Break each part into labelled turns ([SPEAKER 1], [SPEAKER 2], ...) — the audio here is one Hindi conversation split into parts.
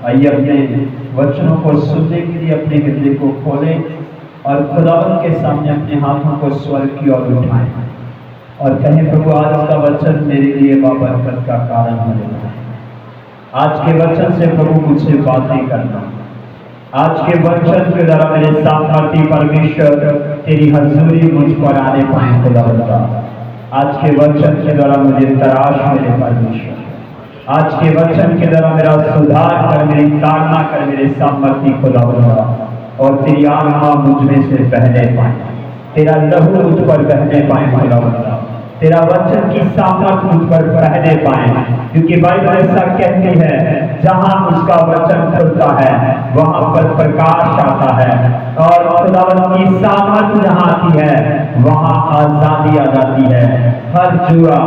[SPEAKER 1] आइए अपने वचनों को सुनने के लिए अपने हृदय को खोलें और खुदावंत के सामने अपने हाथों को स्वर्ग की ओर उठाएं और कहें, प्रभु आज का वचन मेरे लिए बरकत का कारण होने वाला है। आज के वचन से प्रभु मुझसे बातें करना, आज के वचन के द्वारा मेरे सामर्थी परमेश्वर तेरी हजूरी मुझ पर आने पाए खुदावंत। आज के वचन के द्वारा मुझे तराश मेरे परमेश्वर, आज के वचन के द्वारा मेरा सुधार कर, मेरी ताड़ना कर मेरे सामर्थी खुदावंत, और तेरी आत्मा मुझ में से बहने पाए, तेरा लहू मुझ पर बहने पाए खुदावंत, तेरा वचन की सामर्थ मुझ पर बहने पाए, क्योंकि बाइबल ऐसा कहती है जहां उसका वचन खुलता है वहां पर प्रकाश आता है, और खुदावंत की सामर्थ जहां आती है वहां आजादी आ जाती है। हर जुआ,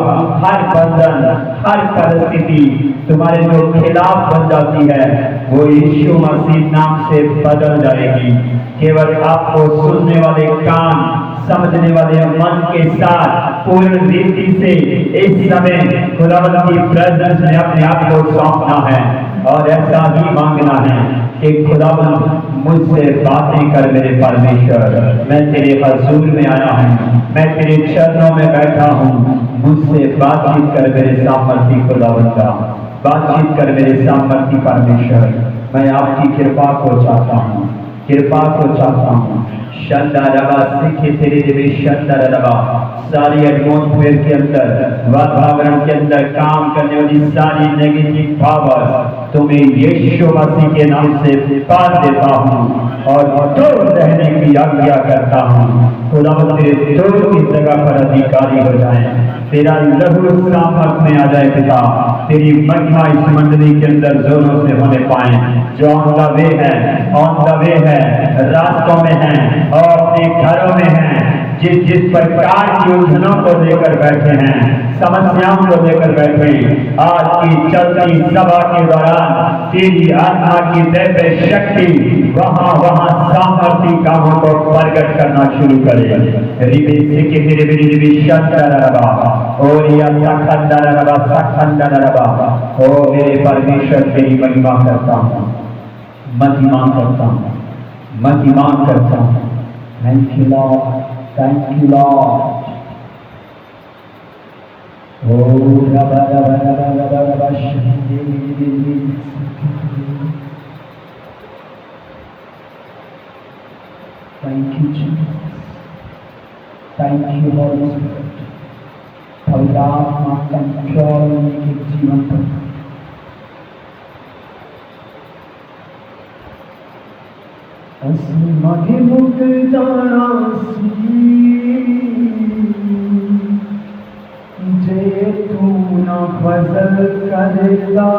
[SPEAKER 1] हर बंधन, हर परिस्थिति तुम्हारे जो खिलाफ बन जाती है वो यीशु मसीह नाम से बदल जाएगी। केवल आपको सुनने वाले कान, समझने वाले मन के साथ पूर्ण रीति से इस समय खुदावंत की प्रेजेंस में अपने आप को सौंपना है और ऐसा ही मांगना है कि खुदावंत मुझसे बातें कर मेरे परमेश्वर, मैं तेरे हजूर में आया हूँ, मैं तेरे चरणों में बैठा हूँ, मुझसे बातचीत कर मेरे सामर्थी खुदावंत, बातचीत कर मेरे सामर्थी परमेश्वर। मैं आपकी कृपा को चाहता हूँ, कृपा को चाहता हूँ। शंदरबा सीखे तेरे देवी शंदरबा, सारी एटमॉस्फेयर के अंदर, वातावरण के अंदर काम करने वाली सारी नेगेटिव पावर तुम्हें यीशु मसीह के नाम से पार देता हूँ और दूर रहने की आज्ञा करता हूँ। खुदावंत तेरे दूर की जगह पर अधिकारी हो जाए, तेरा लहू सामर्थ में आ जाए पिता, तेरी महिमा इस मंडली के अंदर जोरों से होने पाए। जो ऑन द वे है, रास्तों में है और अपने घरों में है, जिस प्रकार की उलझनों को लेकर बैठे हैं, समस्याओं को लेकर बैठे, आज की चलती सभा के दौरान तेरी आत्मा की दैवीय शक्ति वहां सामर्थी कामों को प्रकट करना शुरू करे। ओ मेरे परमेश्वर तेरी महिमा करता हूँ, महिमा करता हूँ, महिमा करता हूँ। Thank you Lord, thank you Lord. ओ रबा रबा रबा रबा रबा thank you Jesus, thank you Holy Spirit. पवित्र आत्मा कंट्रोल के जीवन पर असली मगे मुक जाना जे तू ना फजल करेगा,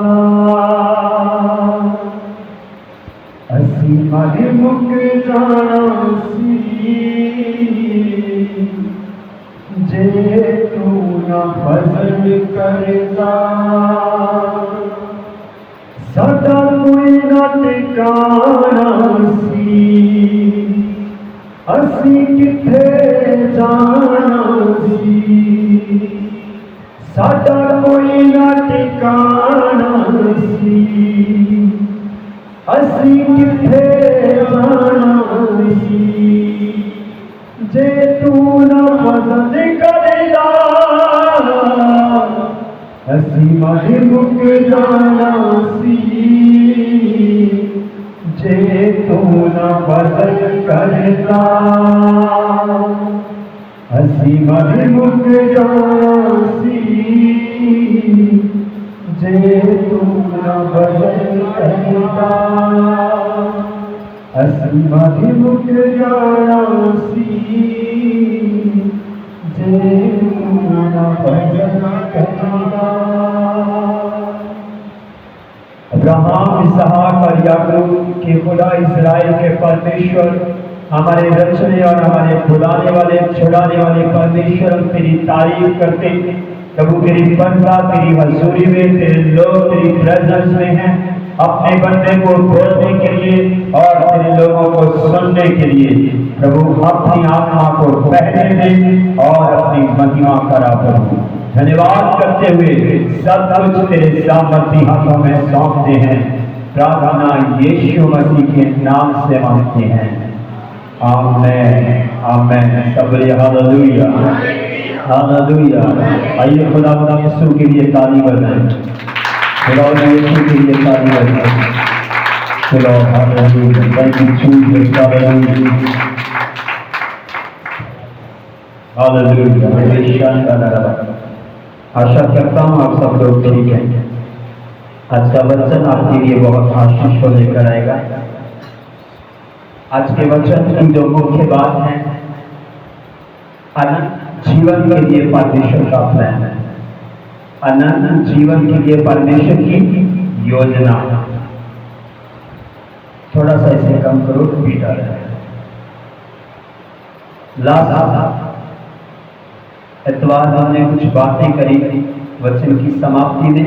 [SPEAKER 1] असली मगे मुक जाना जे तू ना फजल करेगा। साडा कोई ना ठिकाना सी, असी किथे जाना सी। साडा कोई ना ठिकाना सी, असी किथे जाना सी। जे तू ना पसंद करेगा, असी माही मुक जाना सी। जे तू ना पसंद करेगा, असी माही मुक जाना सी। जे तू ना पसंद करेगा, असी माही मुक जाना सी। जे तू ना पसंद करेगा। अब्राहम, इसहाक और याकूब के खुदा, इस्राएल के परमेश्वर, हमारे रचने और हमारे बुलाने वाले, छुड़ाने वाले परमेश्वर, हम तेरी तारीफ करते। प्रभु तेरी बंदा तेरी हजूरी में, तेरे लोग तेरी प्रेजेंस में हैं, अपने बंदे को बोलने के लिए और तेरे लोगों को सुनने के लिए। प्रभु अपनी आत्मा को बहने दे और अपनी महिमा करा। प्रभु धन्यवाद करते हुए सब कुछ तेरे सामर्थी हाथों में सौंपते हैं। प्रार्थना यीशु मसीह के नाम से मांगते हैं, आमेन आमेन। सब बोलिए हालेलुया हालेलुया। आइए खुदा यीशु के लिए ताली बजाएं, खुदा यीशु के लिए ताली बजाएं। खुदा hallelujah, thank you Jesus, hallelujah hallelujah. आशा करता हूँ आप सब लोग ठीक हैं। आज का वचन आपके लिए बहुत आशीष को लेकर आएगा। आज के वचन की जो मुख्य बात है, अनंत जीवन के लिए परमेश्वर का प्लान है, अनंत जीवन के लिए परमेश्वर की योजना। थोड़ा सा इसे कम करो, बीट आ रहा है। लास्ट इतवार हमने कुछ बातें करी वचन की समाप्ति में।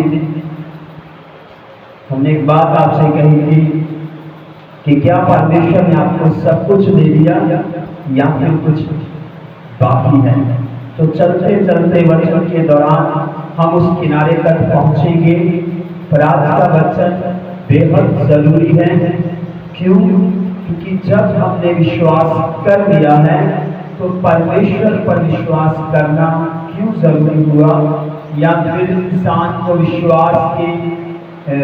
[SPEAKER 1] हमने एक बात आपसे कही थी कि क्या परमेश्वर ने आपको सब कुछ दे दिया या फिर कुछ बाकी है। तो चलते चलते वचन के दौरान हम उस किनारे तक पहुंचेंगे। पर आज का वचन बेहद जरूरी है। क्यों? क्योंकि जब हमने विश्वास कर लिया है तो परमेश्वर पर विश्वास करना क्यों जरूरी हुआ, या फिर इंसान को विश्वास के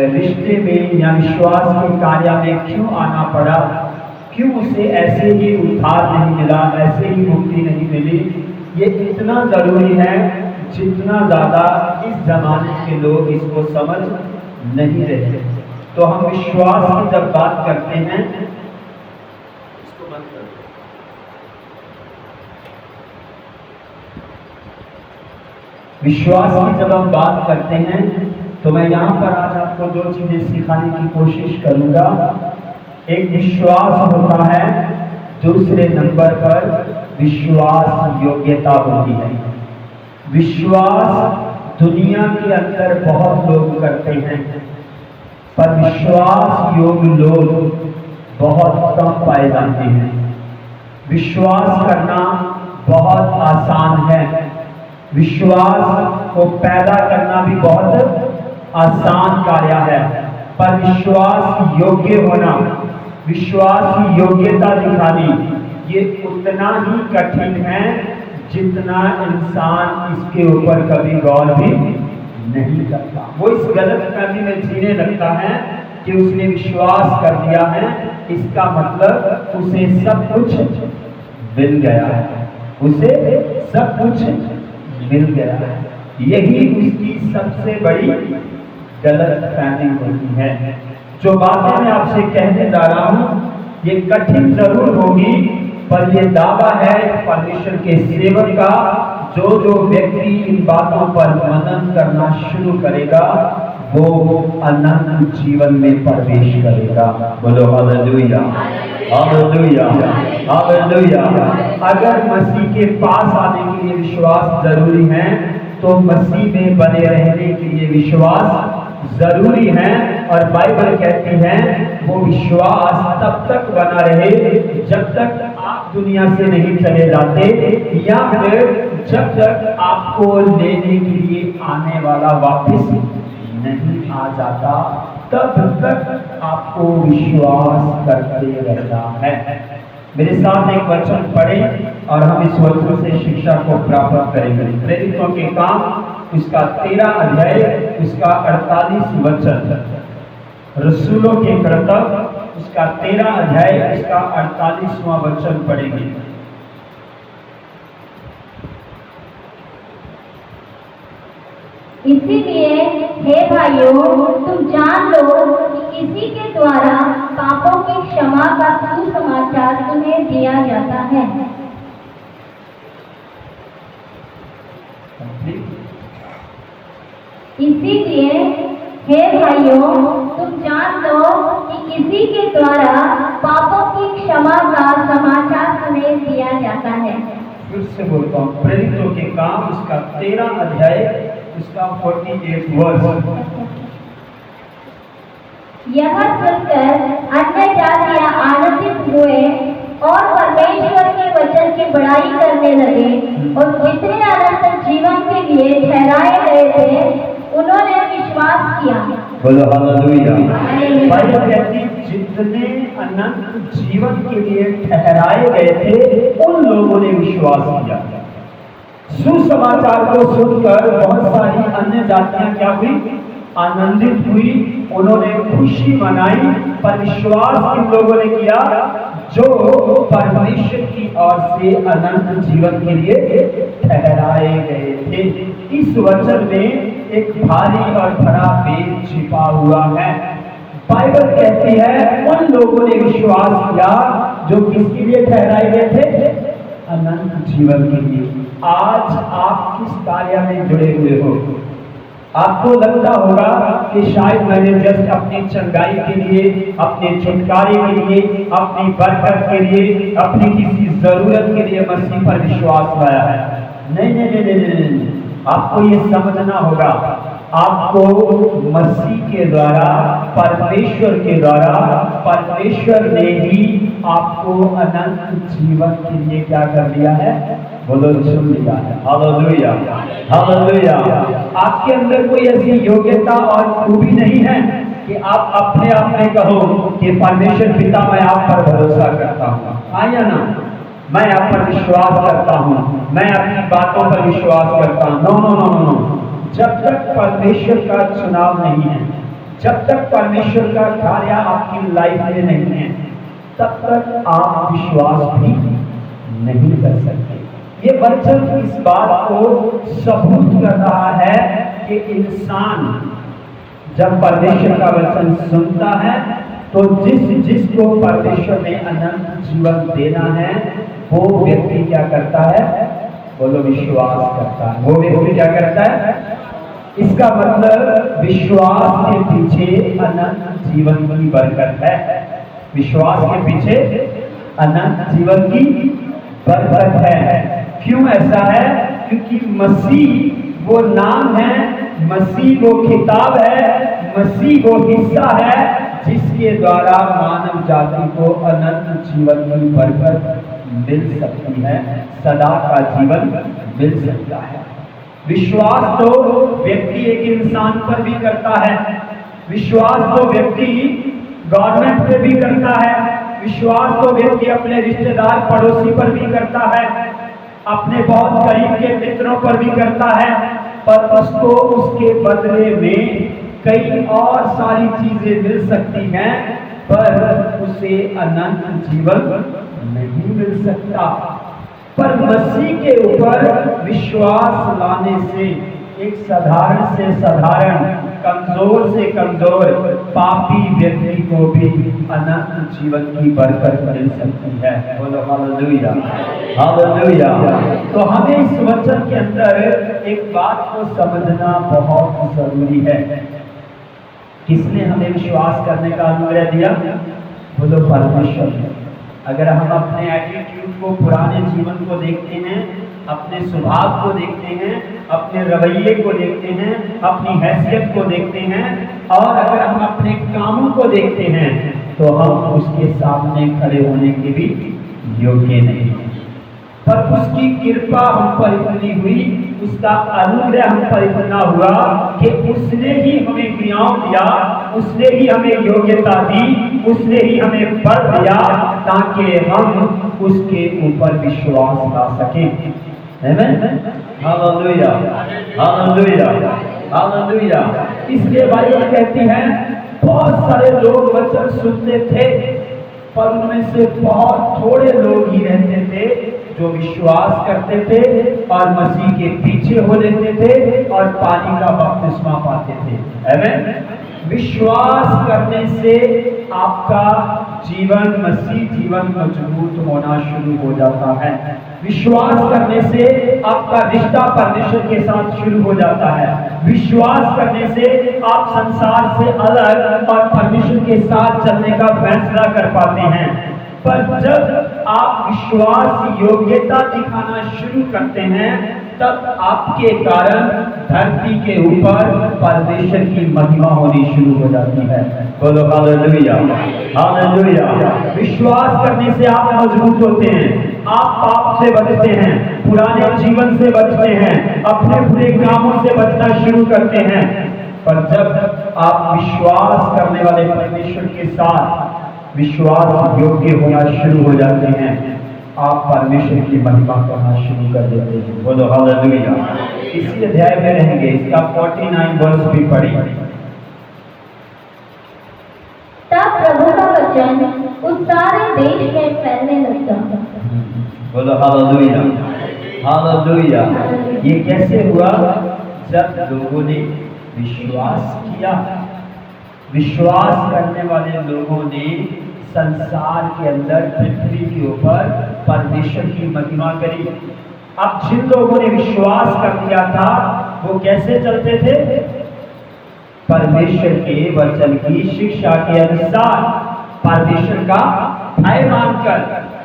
[SPEAKER 1] रिश्ते में या विश्वास के कार्य में क्यों आना पड़ा, क्यों उसे ऐसे ही उद्धार नहीं मिला, ऐसे ही मुक्ति नहीं मिली। ये इतना जरूरी है जितना ज्यादा इस जमाने के लोग इसको समझ नहीं रहे। तो हम विश्वास की जब बात करते हैं, विश्वास की जब हम बात करते हैं तो मैं यहाँ पर आज आपको दो चीजें सिखाने की कोशिश करूंगा। एक विश्वास होता है, दूसरे नंबर पर विश्वास योग्यता होती है। विश्वास दुनिया के अंदर बहुत लोग करते हैं, पर विश्वास योग्य लोग बहुत कम पाए जाते हैं। विश्वास करना बहुत आसान है, विश्वास को पैदा करना भी बहुत आसान कार्य है, पर विश्वास योग्य होना, विश्वास की योग्यता दिखानी, ये उतना ही कठिन है जितना इंसान इसके ऊपर कभी गौर भी नहीं करता। वो इस गलतफहमी में जीने लगता है कि उसने विश्वास कर दिया है, इसका मतलब उसे सब कुछ मिल गया है, उसे सब कुछ मिल गया है। यही उसकी सबसे बड़ी गलतफहमी होती है। जो बातें मैं आपसे कहने जा रहा हूँ ये कठिन जरूर होगी, पर ये दावा है परमेश्वर के सेवक का, जो व्यक्ति इन बातों पर मनन करना शुरू करेगा वो अनंत जीवन में प्रवेश करेगा। बोलो हालेलुया हालेलुया हालेलुया। अगर मसीह के पास आने के लिए विश्वास जरूरी है तो मसीह में बने रहने के लिए विश्वास जरूरी है। और बाइबल कहती है वो विश्वास तब तक बना रहे जब तक आप दुनिया से नहीं चले जाते, या फिर जब तक आपको लेने के लिए आने वाला वापस नहीं आ जाता, तब तक आपको विश्वास करते रहना है। मेरे साथ एक वचन पढ़े और हम इस वचन से शिक्षा को प्राप्त करेंगे। प्रेरितों के काम उसका 13 अध्याय उसका 48 वचन, रसूलों के कर्तव्य उसका 13 अध्याय उसका 48वां वचन पढ़ेंगे।
[SPEAKER 2] इसीलिए हे भाइयों, तुम जान लो कि इसी के द्वारा पापों की क्षमा का सुसमाचार तुम्हें दिया जाता है। इसीलिए हे भाइयों, तुम जान लो कि इसी के द्वारा पापों की क्षमा का समाचार तुम्हें दिया जाता है।
[SPEAKER 1] फिर से बोलता हूँ, प्रेरितों के काम उसका 13 अध्याय उसका 48 वर्ष।
[SPEAKER 2] यह सुनकर अन्य जातियां आनंदित हुए और परमेश्वर के वचन की बड़ाई करने लगे, और जितने अनंत जीवन के लिए ठहराए गए थे उन्होंने विश्वास किया।
[SPEAKER 1] बोलो हालेलुया। बाइबल कहती जितने अनंत जीवन के लिए ठहराए गए थे उन लोगों ने विश्वास किया। सुसमाचार को सुनकर बहुत सारी अन्य जातियां क्या हुई? आनंदित हुई, उन्होंने खुशी मनाई। पर विश्वास किन लोगों ने किया? जो परमेश्वर की ओर से अनंत जीवन के लिए ठहराए गए थे। इस वचन में एक भारी और बड़ा भेद छिपा हुआ है। बाइबल कहती है उन लोगों ने विश्वास किया जो किसके लिए ठहराए गए थे? अनंत जीवन के लिए। आज आप किस कार्य में जुड़े हुए हो? आपको लगता होगा कि शायद मैंने जस्ट अपनी चंगाई के लिए, अपने छुटकारे के लिए, अपनी बरकत के लिए, अपनी किसी जरूरत के लिए मसीह पर विश्वास लाया है। नहीं नहीं नहीं नहीं नहीं, नहीं। आपको ये समझना होगा, आपको मसीह के द्वारा, परमेश्वर के द्वारा, परमेश्वर ने ही आपको अनंत जीवन के लिए क्या कर दिया है? बोलो सुन लिया है। Hallelujah hallelujah. आपके अंदर कोई ऐसी योग्यता और खूबी नहीं है कि आप अपने आप में कहो कि परमेश्वर पिता मैं आप पर भरोसा करता हूँ, हाँ या ना? मैं आप पर विश्वास करता हूँ, मैं आपकी बातों पर विश्वास करता हूँ। No no no no no. जब तक परमेश्वर का चुनाव नहीं है, जब तक परमेश्वर का कार्य आपकी लाइफ में नहीं है, तब तक आप विश्वास भी नहीं कर सकते। ये वचन इस बात को सबूत कर रहा है कि इंसान जब परमेश्वर का वचन सुनता है तो जिसको परमेश्वर ने अनंत जीवन देना है वो व्यक्ति क्या करता है? बोलो विश्वास करता है। वो व्यक्ति क्या करता है? इसका मतलब विश्वास के पीछे अनंत जीवन की बरकत है। विश्वास के पीछे अनंत जीवन की बरकत है। क्यों ऐसा है? क्योंकि मसीह वो नाम है, मसीह वो खिताब है, मसीह वो हिस्सा है जिसके द्वारा मानव जाति को अनंत जीवन की बरकत मिल सकती है, सदा का जीवन मिल सकता है। विश्वास तो व्यक्ति एक इंसान पर भी करता है, विश्वास तो व्यक्ति गवर्नमेंट पे भी करता है, विश्वास तो व्यक्ति अपने रिश्तेदार पड़ोसी पर भी करता है, अपने बहुत करीब के मित्रों पर भी करता है। पर उसको उसके बदले में कई और सारी चीजें मिल सकती हैं, पर उसे अनंत जीवन नहीं मिल सकता। पर मसीह के ऊपर विश्वास लाने से एक साधारण से साधारण, कमजोर से कमजोर पापी व्यक्ति को भी अनंत जीवन की बरकत मिल सकती है। बोलो हालेलुया हालेलुया। तो हमें इस वचन के अंदर एक बात को समझना बहुत जरूरी है। किसने हमें विश्वास करने का अनुग्रह दिया? बोलो परमेश्वर ने। अगर हम अपने एटीट्यूड को, पुराने जीवन को देखते हैं, अपने स्वभाव को देखते हैं, अपने रवैये को देखते हैं, अपनी हैसियत को देखते हैं, और अगर हम अपने कामों को देखते हैं, तो हम उसके सामने खड़े होने के भी योग्य नहीं हैं। पर उसकी कृपा हम पर इतनी हुई, उसका अनुग्रह हम पर इतना हुआ कि उसने ही हमें ज्ञान दिया, उसने ही हमें योग्यता दी, उसने ही हमें बल दिया ताकि हम उसके ऊपर विश्वास ला सकें। आमीन हालेलुया हालेलुया हालेलुया। इसलिए बाइबल कहती है बहुत सारे लोग वचन सुनते थे, पर उनमें से बहुत थोड़े लोग ही रहते थे जो विश्वास करते थे और मसीह के पीछे हो लेते थे और पानी का बपतिस्मा पाते थे। आमीन। विश्वास करने से आपका जीवन, मसीह जीवन मजबूत होना शुरू हो जाता है। विश्वास करने से आपका रिश्ता परमेश्वर के साथ शुरू हो जाता है। विश्वास करने से आप संसार से अलग और परमेश्वर के साथ चलने का फैसला कर पाते हैं। पर जब आप विश्वास योग्यता दिखाना शुरू करते हैं, तब आपके कारण धरती के ऊपर परमेश्वर की महिमा होनी शुरू हो जाती है। बोलो हालेलुया हालेलुया। विश्वास करने से आप मजबूत होते हैं, आप पाप से बचते हैं, पुराने जीवन से बचते हैं, अपने बुरे कामों से बचना शुरू करते हैं। पर जब आप विश्वास करने वाले परमेश्वर के साथ विश्वास योग्य होना शुरू हो जाते हैं, आप परमेश्वर की महिमा करना शुरू कर देते हैं। बोलो हालेलुया। इसी अध्याय में रहेंगे, इसका 49 वर्ष भी पढ़ी।
[SPEAKER 2] तब प्रभु का वचन उस सारे देश में फैलने लगा।
[SPEAKER 1] बोलो हालेलुया, हालेलुया। ये कैसे हुआ? जब लोगों ने विश्वास किया। विश्वास करने वाले लोगों ने संसार के अंदर, पृथ्वी के ऊपर परमेश्वर की महिमा करी। अब जिन लोगों ने विश्वास कर लिया था वो कैसे चलते थे? परमेश्वर के वचन की शिक्षा के अनुसार, परमेश्वर का भय मानकर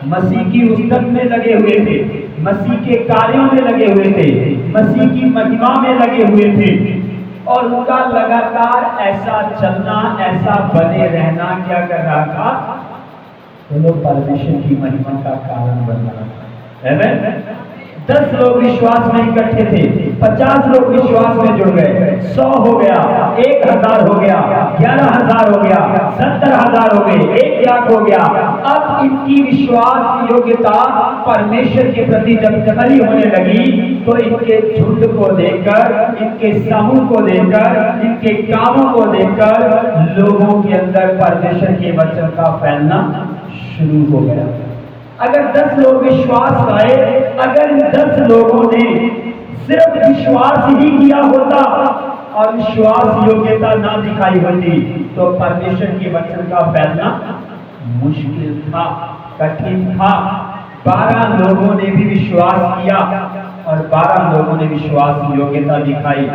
[SPEAKER 1] मसीह की उस्तत में लगे हुए थे, मसीह के कार्यों में लगे हुए थे, मसीह की महिमा में लगे हुए थे। और उनका लगातार ऐसा चलना, ऐसा बने रहना क्या कर रहा था? वो लोग परमेश्वर की महिमा का कारण बन रहा था। आमीन। 10 लोग विश्वास में इकट्ठे थे, 50 लोग विश्वास में जुड़ गए, 100 हो गया, 1000 हो गया, 11000 हो गया, 70000 हो गए, 1,00,000 हो गया। अब इनकी विश्वास योग्यता परमेश्वर के प्रति जब खरी होने लगी तो इनके झुंड को देखकर, इनके समूह को देखकर, इनके कामों को देखकर लोगों के अंदर परमेश्वर के वचन का फैलना शुरू हो गया। अगर 10 लोग विश्वास लाए, अगर इन 10 लोगों ने सिर्फ विश्वास ही किया होता और विश्वास योग्यता ना दिखाई होती तो परमेश्वर के वचन का फैलना मुश्किल था, कठिन था। 12 लोगों ने भी विश्वास किया और 12 लोगों ने विश्वास योग्यता दिखाई।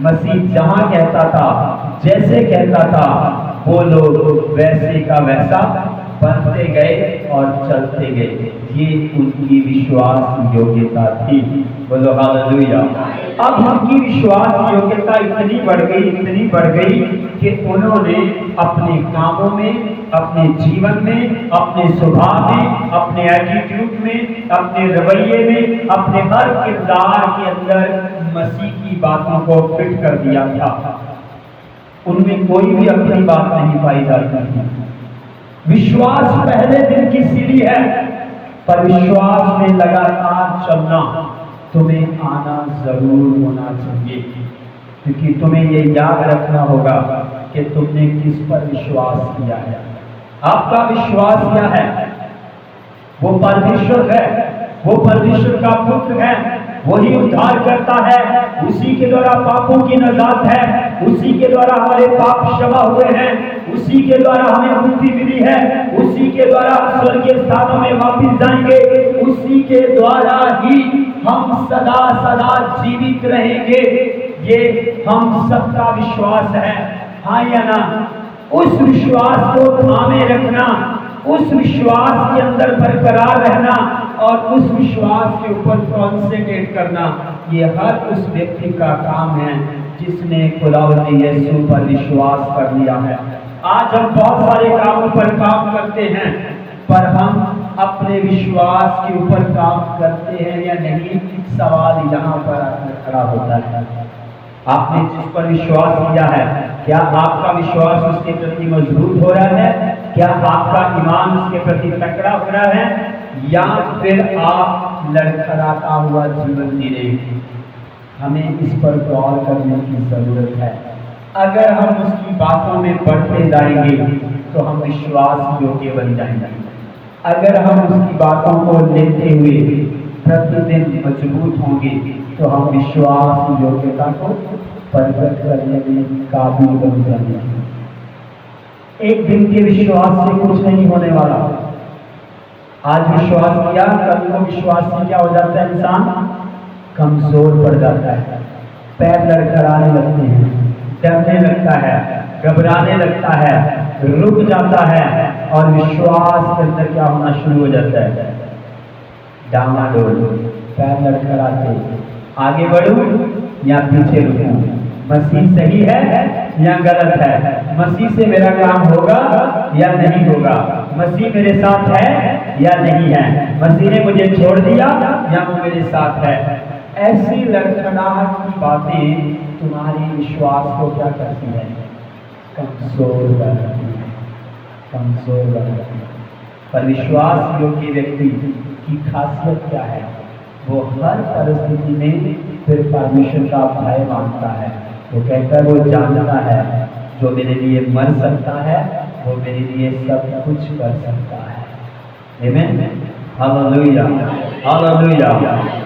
[SPEAKER 1] मसीह जहां कहता था, जैसे कहता था, वो लोग वैसे का वैसा बनते गए और चलते गए। ये उनकी विश्वास योग्यता थी। बोलो हालेलुया। अब उनकी विश्वास योग्यता इतनी बढ़ गई कि उन्होंने अपने कामों में, अपने जीवन में, अपने स्वभाव में, अपने एटीट्यूड में, अपने रवैये में, अपने हर किरदार के अंदर मसीह की बातों को फिट कर दिया था। उनमें कोई भी अपनी बात नहीं पाई जाती थी। विश्वास पहले दिन की सीढ़ी है, पर विश्वास में लगातार चलना तुम्हें आना जरूर होना चाहिए, क्योंकि तुम्हें ये याद रखना होगा कि तुमने किस पर विश्वास किया है। आपका विश्वास क्या है? वो परमेश्वर है, वो परमेश्वर का पुत्र है, वही उद्धार करता है, उसी के द्वारा पापों की नजात है, उसी के द्वारा हमारे पाप क्षमा हुए हैं, उसी के द्वारा हमें मुक्ति मिली है, उसी के द्वारा स्वर्गीय स्थानों में वापस जाएंगे, उसी के द्वारा ही हम सदा सदा जीवित रहेंगे। ये हम सबका विश्वास है, हाँ या ना? उस विश्वास को थामे रखना, उस विश्वास के अंदर बरकरार रहना और उस विश्वास के ऊपर कॉन्सेंट्रेट करना, ये हर उस व्यक्ति का काम है जिसने खुदावंद यीशु पर विश्वास कर लिया है। आज हम बहुत सारे कामों पर काम करते हैं, पर हम अपने विश्वास के ऊपर काम करते हैं या नहीं, सवाल यहाँ पर आकर खड़ा होता है। आपने जिस पर विश्वास किया है, क्या आपका विश्वास उसके प्रति मजबूत हो रहा है? क्या आपका ईमान उसके प्रति तकड़ा हो रहा है, या फिर आप लड़खड़ाता हुआ जीवन जी रहे हैं? हमें इस पर गौर करने की जरूरत है। अगर हम उसकी बातों में बढ़ते जाएंगे तो हम विश्वास योग्य बन जाएंगे। अगर हम उसकी बातों को लेते हुए प्रतिदिन मजबूत होंगे तो हम विश्वास योग्यता को प्रकट करने में काबिल बन जाएंगे। एक दिन के विश्वास से कुछ नहीं होने वाला। आज विश्वास किया, कल को विश्वास से क्या हो जाता है? इंसान कमजोर पड़ जाता है, पैर लड़खड़ाने लगते हैं, डरने लगता है, घबराने लगता है, रुक जाता है और विश्वास के अंदर क्या होना शुरू हो जाता है? डामाडोल, पैर लड़खड़ाते, आगे बढ़ूं या पीछे रुकूं, मसीह सही है या गलत है, मसीह से मेरा काम होगा या नहीं होगा, मसीह मेरे साथ है या नहीं है, मसीह ने मुझे छोड़ दिया या वो मेरे साथ है। ऐसी लड़खड़ाहट की बातें तुम्हारे विश्वास को क्या करती है? कमजोर बनाती है, कमजोर बनाती है। पर विश्वास योग्य व्यक्ति की खासियत क्या है? वो हर परिस्थिति में फिर परमेश्वर का भय मानता है। वो कहता है, वो जानता है जो मेरे लिए मर सकता है वो मेरे लिए सब कुछ कर सकता है। आमीन, हालेलुया, हालेलुया।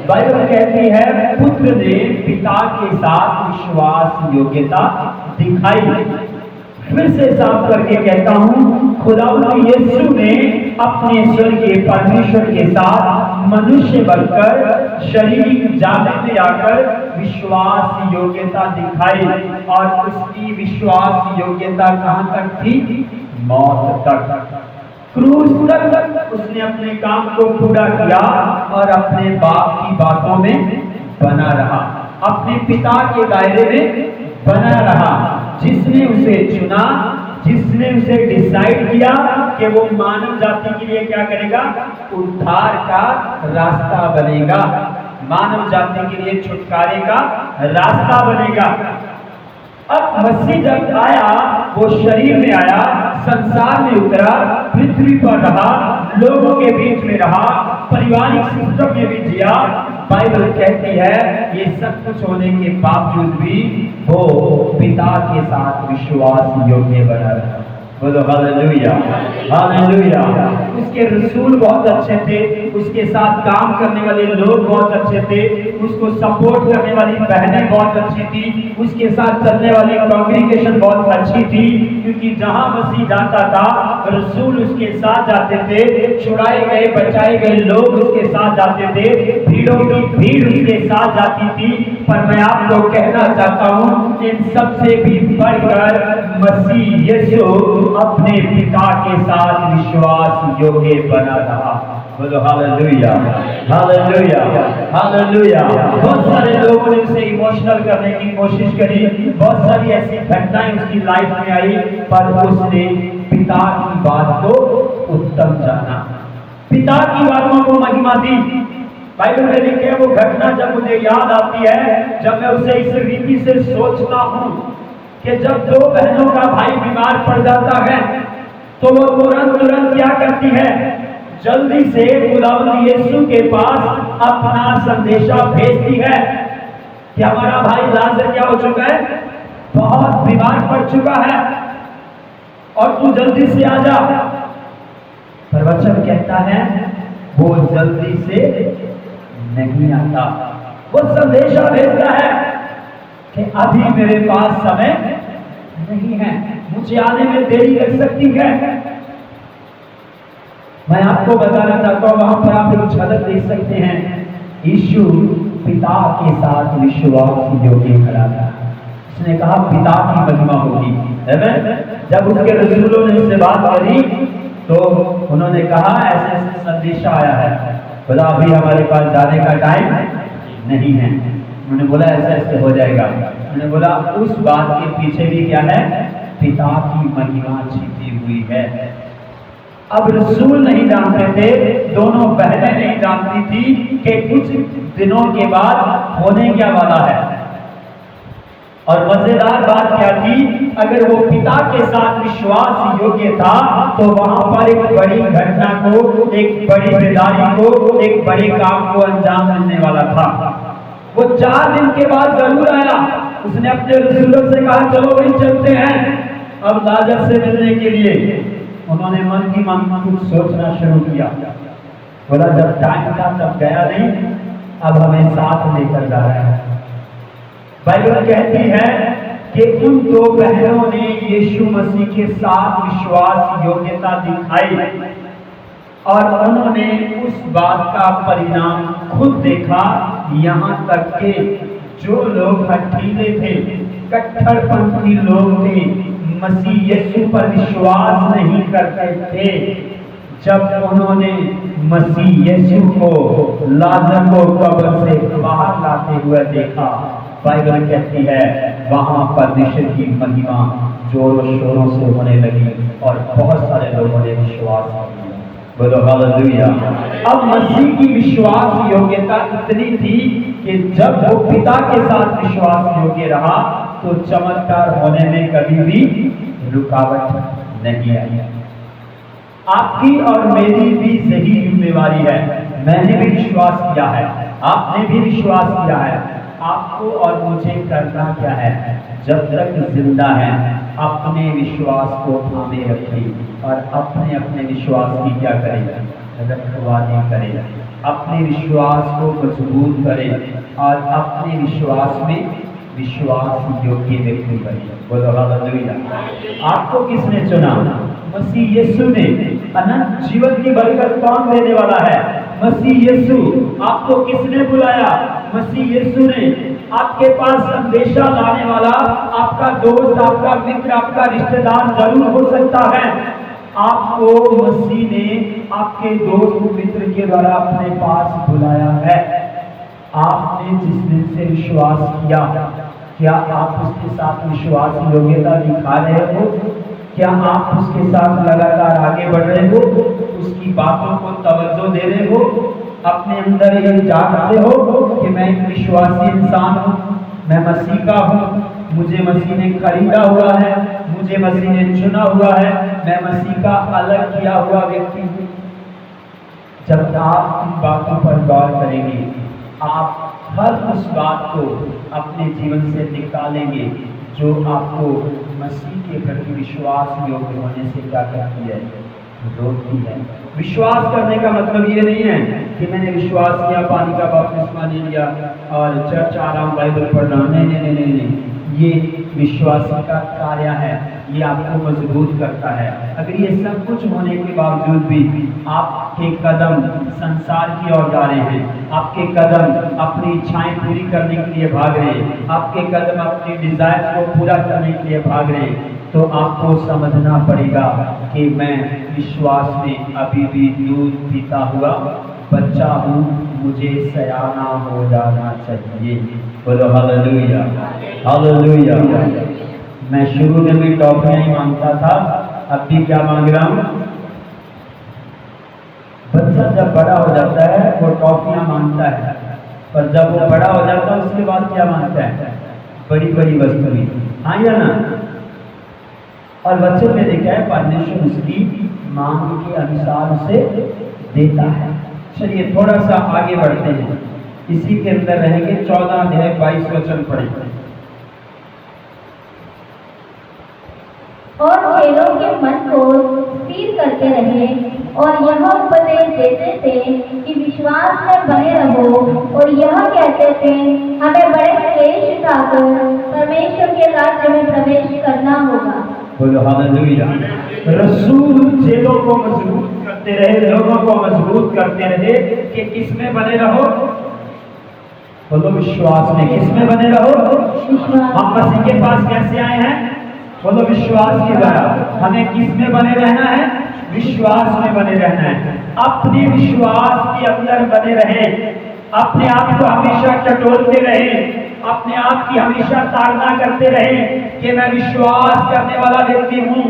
[SPEAKER 1] बाइबल कहती है पुत्र ने पिता के साथ विश्वास योग्यता दिखाई। फिर से साफ करके कहता हूँ, खुदावंद यीशु ने अपने स्वर्गीय परमेश्वर के साथ मनुष्य बनकर शारीरिक जाति में आकर विश्वास योग्यता दिखाई। और उसकी विश्वास योग्यता कहाँ तक थी? मौत तक, क्रूस तक उसने अपने काम को पूरा किया और अपने बाप की बातों में बना रहा, अपने पिता के दायरे में बना रहा। जिसने उसे चुना, जिसने उसे डिसाइड किया कि वो मानव जाति के लिए क्या करेगा? उद्धार का रास्ता बनेगा, मानव जाति के लिए छुटकारे का रास्ता बनेगा। अब मसीह जब आया, वो शरीर में आया, संसार में उतरा, पृथ्वी पर रहा, लोगों के बीच में रहा, पारिवारिक सिस्टम में भी जिया। बाइबल कहती है ये सब कुछ होने के बावजूद भी वो पिता के साथ विश्वास योग्य बना रहा। बोलो हालेलुया, हालेलुया। उसके रसूल बहुत अच्छे थे, उसके साथ काम करने वाले लोग बहुत अच्छे थे, उसको सपोर्ट करने वाली बहनें बहुत अच्छी थी, उसके साथ चलने वाली कांग्रीगेशन बहुत अच्छी थी। क्योंकि जहां मसीह जाता था रसूल उसके साथ जाते थे, छुड़ाए गए बचाए गए लोग उसके साथ जाते थे, भीड़ों की भीड़ उसके साथ जाती थी। पर मैं आपको कहना चाहता हूँ, इन सबसे भी बढ़कर मसीह यीशु अपने पिता के साथ विश्वास योग्य बना रहा। बोलो हालेलुया, हालेलुया, हालेलुया। बहुत सारे लोगों ने उसे इमोशनल करने की कोशिश करी, बहुत सारी ऐसी घटनाएं उसकी लाइफ में आई, पर उसने पिता की बात को उत्तम जाना, पिता की बातों को महिमा दी। बाइबल में लिखे वो घटना जब मुझे याद आती है, जब मैं उसे इस रीति से सोचता हूँ कि जब दो बहनों का भाई बीमार पड़ जाता है तो वो तुरंत क्या करती है? जल्दी से खुदावंद यीशु के पास अपना संदेशा भेजती है कि हमारा भाई लाजर क्या हो चुका है? बहुत बीमार पड़ चुका है और तू जल्दी से आ जा। पर वचन कहता है वो जल्दी से नहीं आता। वो संदेशा भेजता है कि अभी मेरे पास समय नहीं है, मुझे आने में देरी लग सकती है। मैं आपको बताना चाहता हूं, वहां पर आप एक झलक देख सकते हैं। यीशु पिता के साथ विश्वास योग्य खड़ा था। उसने कहा पिता की महिमा होगी। जब उसके रसूलों ने उससे बात करी तो उन्होंने कहा ऐसे ऐसे संदेशा आया है, बोला अभी हमारे पास जाने का टाइम नहीं है। उन्होंने बोला ऐसे ऐसे हो जाएगा। उन्होंने बोला उस बात के पीछे भी क्या है? पिता की महिमा छिपी हुई है। अब रसूल नहीं जानते थे, दोनों बहनें नहीं जानती थी कि कुछ दिनों के बाद होने क्या वाला है। और मजेदार बात क्या थी? अगर वो पिता के साथ विश्वास योग्य था तो वहां पर एक बड़ी घटना को, एक बड़ी बेदारी को, एक बड़े काम को अंजाम मिलने वाला था। वो 4 दिन के बाद जरूर आया। उसने अपने रसूलों से कहा चलो वही चलते हैं अब लाजर से मिलने के लिए। उन्होंने मन की मन कुछ सोचना शुरू किया। बोला जब टाइम था तब गया नहीं, अब हमें साथ लेकर जा रहा है। बाइबल कहती है कि उन दो बहनों ने यीशु मसीह के साथ विश्वास योग्यता दिखाई और उन्होंने उस बात का परिणाम खुद देखा। यहाँ तक के जो लोग हठीले थे, कट्टरपंथी लोग थे, मसीह यीशु पर विश्वास नहीं करते थे, जब उन्होंने मसीह यीशु को लाजर को कब्र से बाहर लाते हुए देखा, बाइबल कहती है वहां परमेश्वर की महिमा जोरों शोरों से होने लगी और बहुत सारे लोगों ने विश्वास किया। बोलो हालेलुया। अब मसीह की विश्वास योग्यता इतनी थी कि जब वो पिता के साथ विश्वास योग्य रहा तो चमत्कार होने में कभी भी रुकावट नहीं आई। आपकी और मेरी भी यही जिम्मेवारी है। मैंने भी विश्वास किया है, आपने भी विश्वास किया है। आपको और मुझे करना क्या है? जब तक जिंदा है अपने विश्वास को थामे रखें और अपने अपने विश्वास की क्या करें? रखवाली करें, अपने विश्वास को मजबूत करें और अपने विश्वास में विश्वास योग्य व्यक्ति बने। बोलो हालेलुया। आपको किसने चुना? मसीह यीशु ने। अनंत जीवन की बरकत कौन देने वाला है? मसीह यीशु। आपको किसने बुलाया? मसीह यीशु ने। आपके पास संदेशा लाने वाला आपका दोस्त, आपका मित्र, आपका रिश्तेदार जरूर हो सकता है। आपको मसीह ने आपके दोस्त मित्र के द्वारा अपने पास बुलाया है। आपने जिस दिन से विश्वास किया, क्या आप उसके साथ विश्वास योग्यता दिखा रहे हो? क्या आप उसके साथ लगातार आगे बढ़ रहे हो? उसकी बातों को तवज्जो दे रहे हो? अपने अंदर ये जानते हो कि मैं एक विश्वासी इंसान हूँ, मैं मसीह का हूँ, मुझे मसीह ने खरीदा हुआ है, मुझे मसीह ने चुना हुआ है, मैं मसीह का अलग किया हुआ व्यक्ति हूँ। जब आप इन बातों पर गौर करेंगे, आप हर उस बात को अपने जीवन से निकालेंगे जो आपको मसीह के प्रति विश्वास योग्य होने से क्या करती है? रोकती है। विश्वास करने का मतलब ये नहीं है कि मैंने विश्वास किया, पानी का बपतिस्मा ले लिया और चर्च आ रहा हूं, बाइबल पढ़ रहा हूं। नहीं नहीं नहीं नहीं, ये विश्वासी का कार्य है, ये आपको मजबूत करता है। अगर ये सब कुछ होने के बावजूद भी आपके कदम संसार की ओर जा रहे हैं, आपके कदम अपनी इच्छाएं पूरी करने के लिए भाग रहे हैं, आपके कदम अपने डिजायर को पूरा करने के लिए भाग रहे हैं, तो आपको समझना पड़ेगा कि मैं विश्वास में अभी भी दूध पीता हुआ बच्चा हूँ, मुझे सयाना हो जाना चाहिए। बोलो हालेलुया, हालेलुया। मैं शुरू में भी टॉफियां ही मांगता था, अब भी क्या मांग रहा हूँ? बच्चा जब बड़ा हो जाता है वो टॉफियां मांगता है, पर जब वो बड़ा हो जाता है उसके बाद क्या मांगता है? बड़ी बड़ी वस्तुएं। हाँ या ना? और बच्चों में देखा है परमेश्वर उसकी मांग के अनुसार उसे देता है। चलिए थोड़ा सा आगे बढ़ते हैं, इसी के अंदर रहेंगे। 14 अध्याय 22 वचन पढ़ेंगे।
[SPEAKER 2] और चेलों के मन को स्थिर करते रहे और यह उपदेश देते थे कि विश्वास में बने रहो, और यह कहते थे हमें बड़े क्लेश उठाकर परमेश्वर के राज्य में प्रवेश करना होगा।
[SPEAKER 1] बोलो हालेलुया। रसूल चेलों को मजबूत करते रहे, लोगों को मजबूत करते रहे कि किसमें बने रहो? बोलो विश्वास में। किसमें बने रहो? हम मसीह के पास कैसे आए हैं? बोलो विश्वास के द्वारा। हमें किस में बने रहना है? विश्वास में बने रहना है। अपने विश्वास के अंदर बने रहे, अपने आप को हमेशा टटोलते रहे, अपने आप की हमेशा ताड़ना करते रहे कि मैं विश्वास करने वाला व्यक्ति हूँ,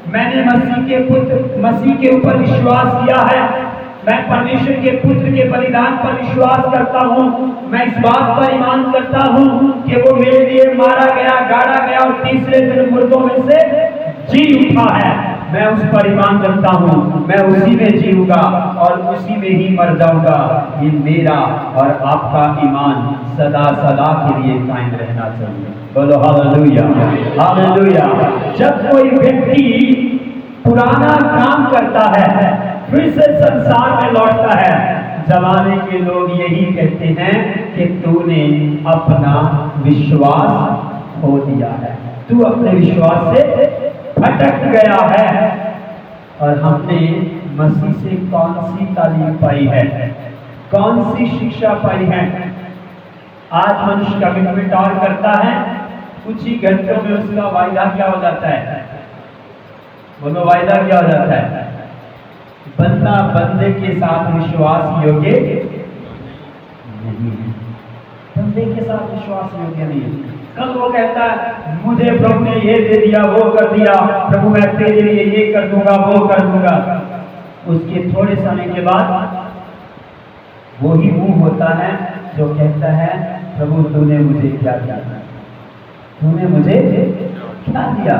[SPEAKER 1] मैंने मसीह के ऊपर विश्वास किया है, मैं परमेश्वर के पुत्र के बलिदान पर विश्वास करता हूँ, मैं इस बात पर ईमान करता हूँ कि वो मेरे लिए मारा गया, गाड़ा गया और तीसरे दिन मुर्दों में से जी उठा है। मैं उस पर ईमान करता हूँ, मैं उसी में जीऊंगा और उसी में ही मर जाऊंगा। ये मेरा और आपका ईमान सदा सदा के लिए कायम रहना चाहिए। बोलो हालेलुया, हालेलुया। जब कोई व्यक्ति पुराना काम करता है, फिर से संसार में लौटता है, जमाने के लोग यही कहते हैं कि तूने अपना विश्वास खो दिया है, तू अपने विश्वास से भटक गया है। और हमने मसीह से कौन सी तालीम पाई है, कौन सी शिक्षा पाई है? आज मनुष्य कमिटमेंट और करता है, कुछ ही घंटों में उसका वायदा क्या हो जाता है? बोलो वायदा क्या हो जाता है? बंदा बंदे के साथ विश्वास योग्य नहीं है, बंदे के साथ विश्वास योग्य नहीं है। कल वो कहता है मुझे प्रभु ने ये दे दिया, वो कर दिया, प्रभु मैं तेरे लिए ये कर दूंगा, वो कर दूंगा। उसके थोड़े समय के बाद वो ही मुंह होता है जो कहता है प्रभु तूने मुझे क्या दिया, तूने मुझे क्या दिया?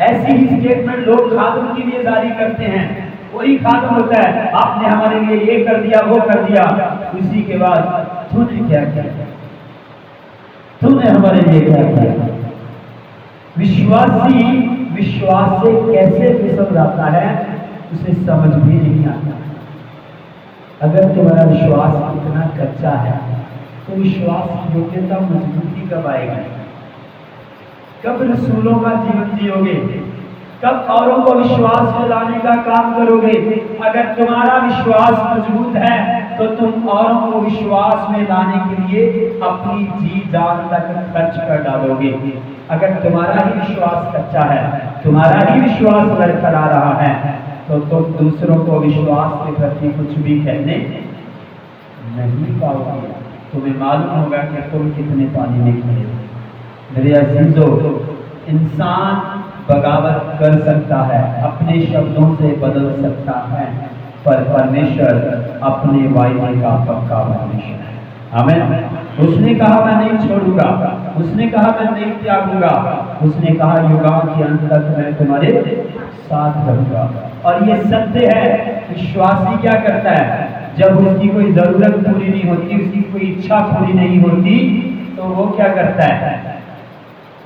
[SPEAKER 1] ऐसी ही स्टेटमेंट लोग खादम के लिए जारी करते हैं। वही खादम होता है, आपने हमारे लिए ये कर दिया, वो कर दिया, उसी के बाद तूने क्या किया, तूने हमारे लिए क्या किया। विश्वासी विश्वास से कैसे फिसल जाता है उसे समझ भी नहीं आता। अगर तुम्हारा विश्वास इतना कच्चा है तो विश्वास की योग्यता मजबूती कब आएगी? कब रसूलों का जीवन जियोगे? कब औरों को विश्वास में लाने का काम करोगे? अगर तुम्हारा विश्वास मजबूत है तो तुम औरों को विश्वास में लाने के लिए अपनी जी जान तक खर्च कर डालोगे। अगर तुम्हारा ही विश्वास कच्चा है, तुम्हारा ही विश्वास बरकरार रहा है, तो तुम दूसरों को विश्वास के प्रति कुछ भी कहने नहीं पाओगे। तुम्हें मालूम होगा कि तुम कितने पानी में खड़े हो। मेरे अजीजों, इंसान बगावत कर सकता है, अपने शब्दों से बदल सकता है, पर परमेश्वर अपने वायदे का पक्का परमेश्वर है। आमीन। उसने कहा मैं नहीं छोड़ूंगा, उसने कहा मैं नहीं त्यागूंगा, उसने कहा युगां के अंत तक मैं तुम्हारे साथ रहूंगा। और ये सत्य है। विश्वासी क्या करता है? जब उसकी कोई जरूरत पूरी नहीं होती, उसकी कोई इच्छा पूरी नहीं होती, तो वो क्या करता है?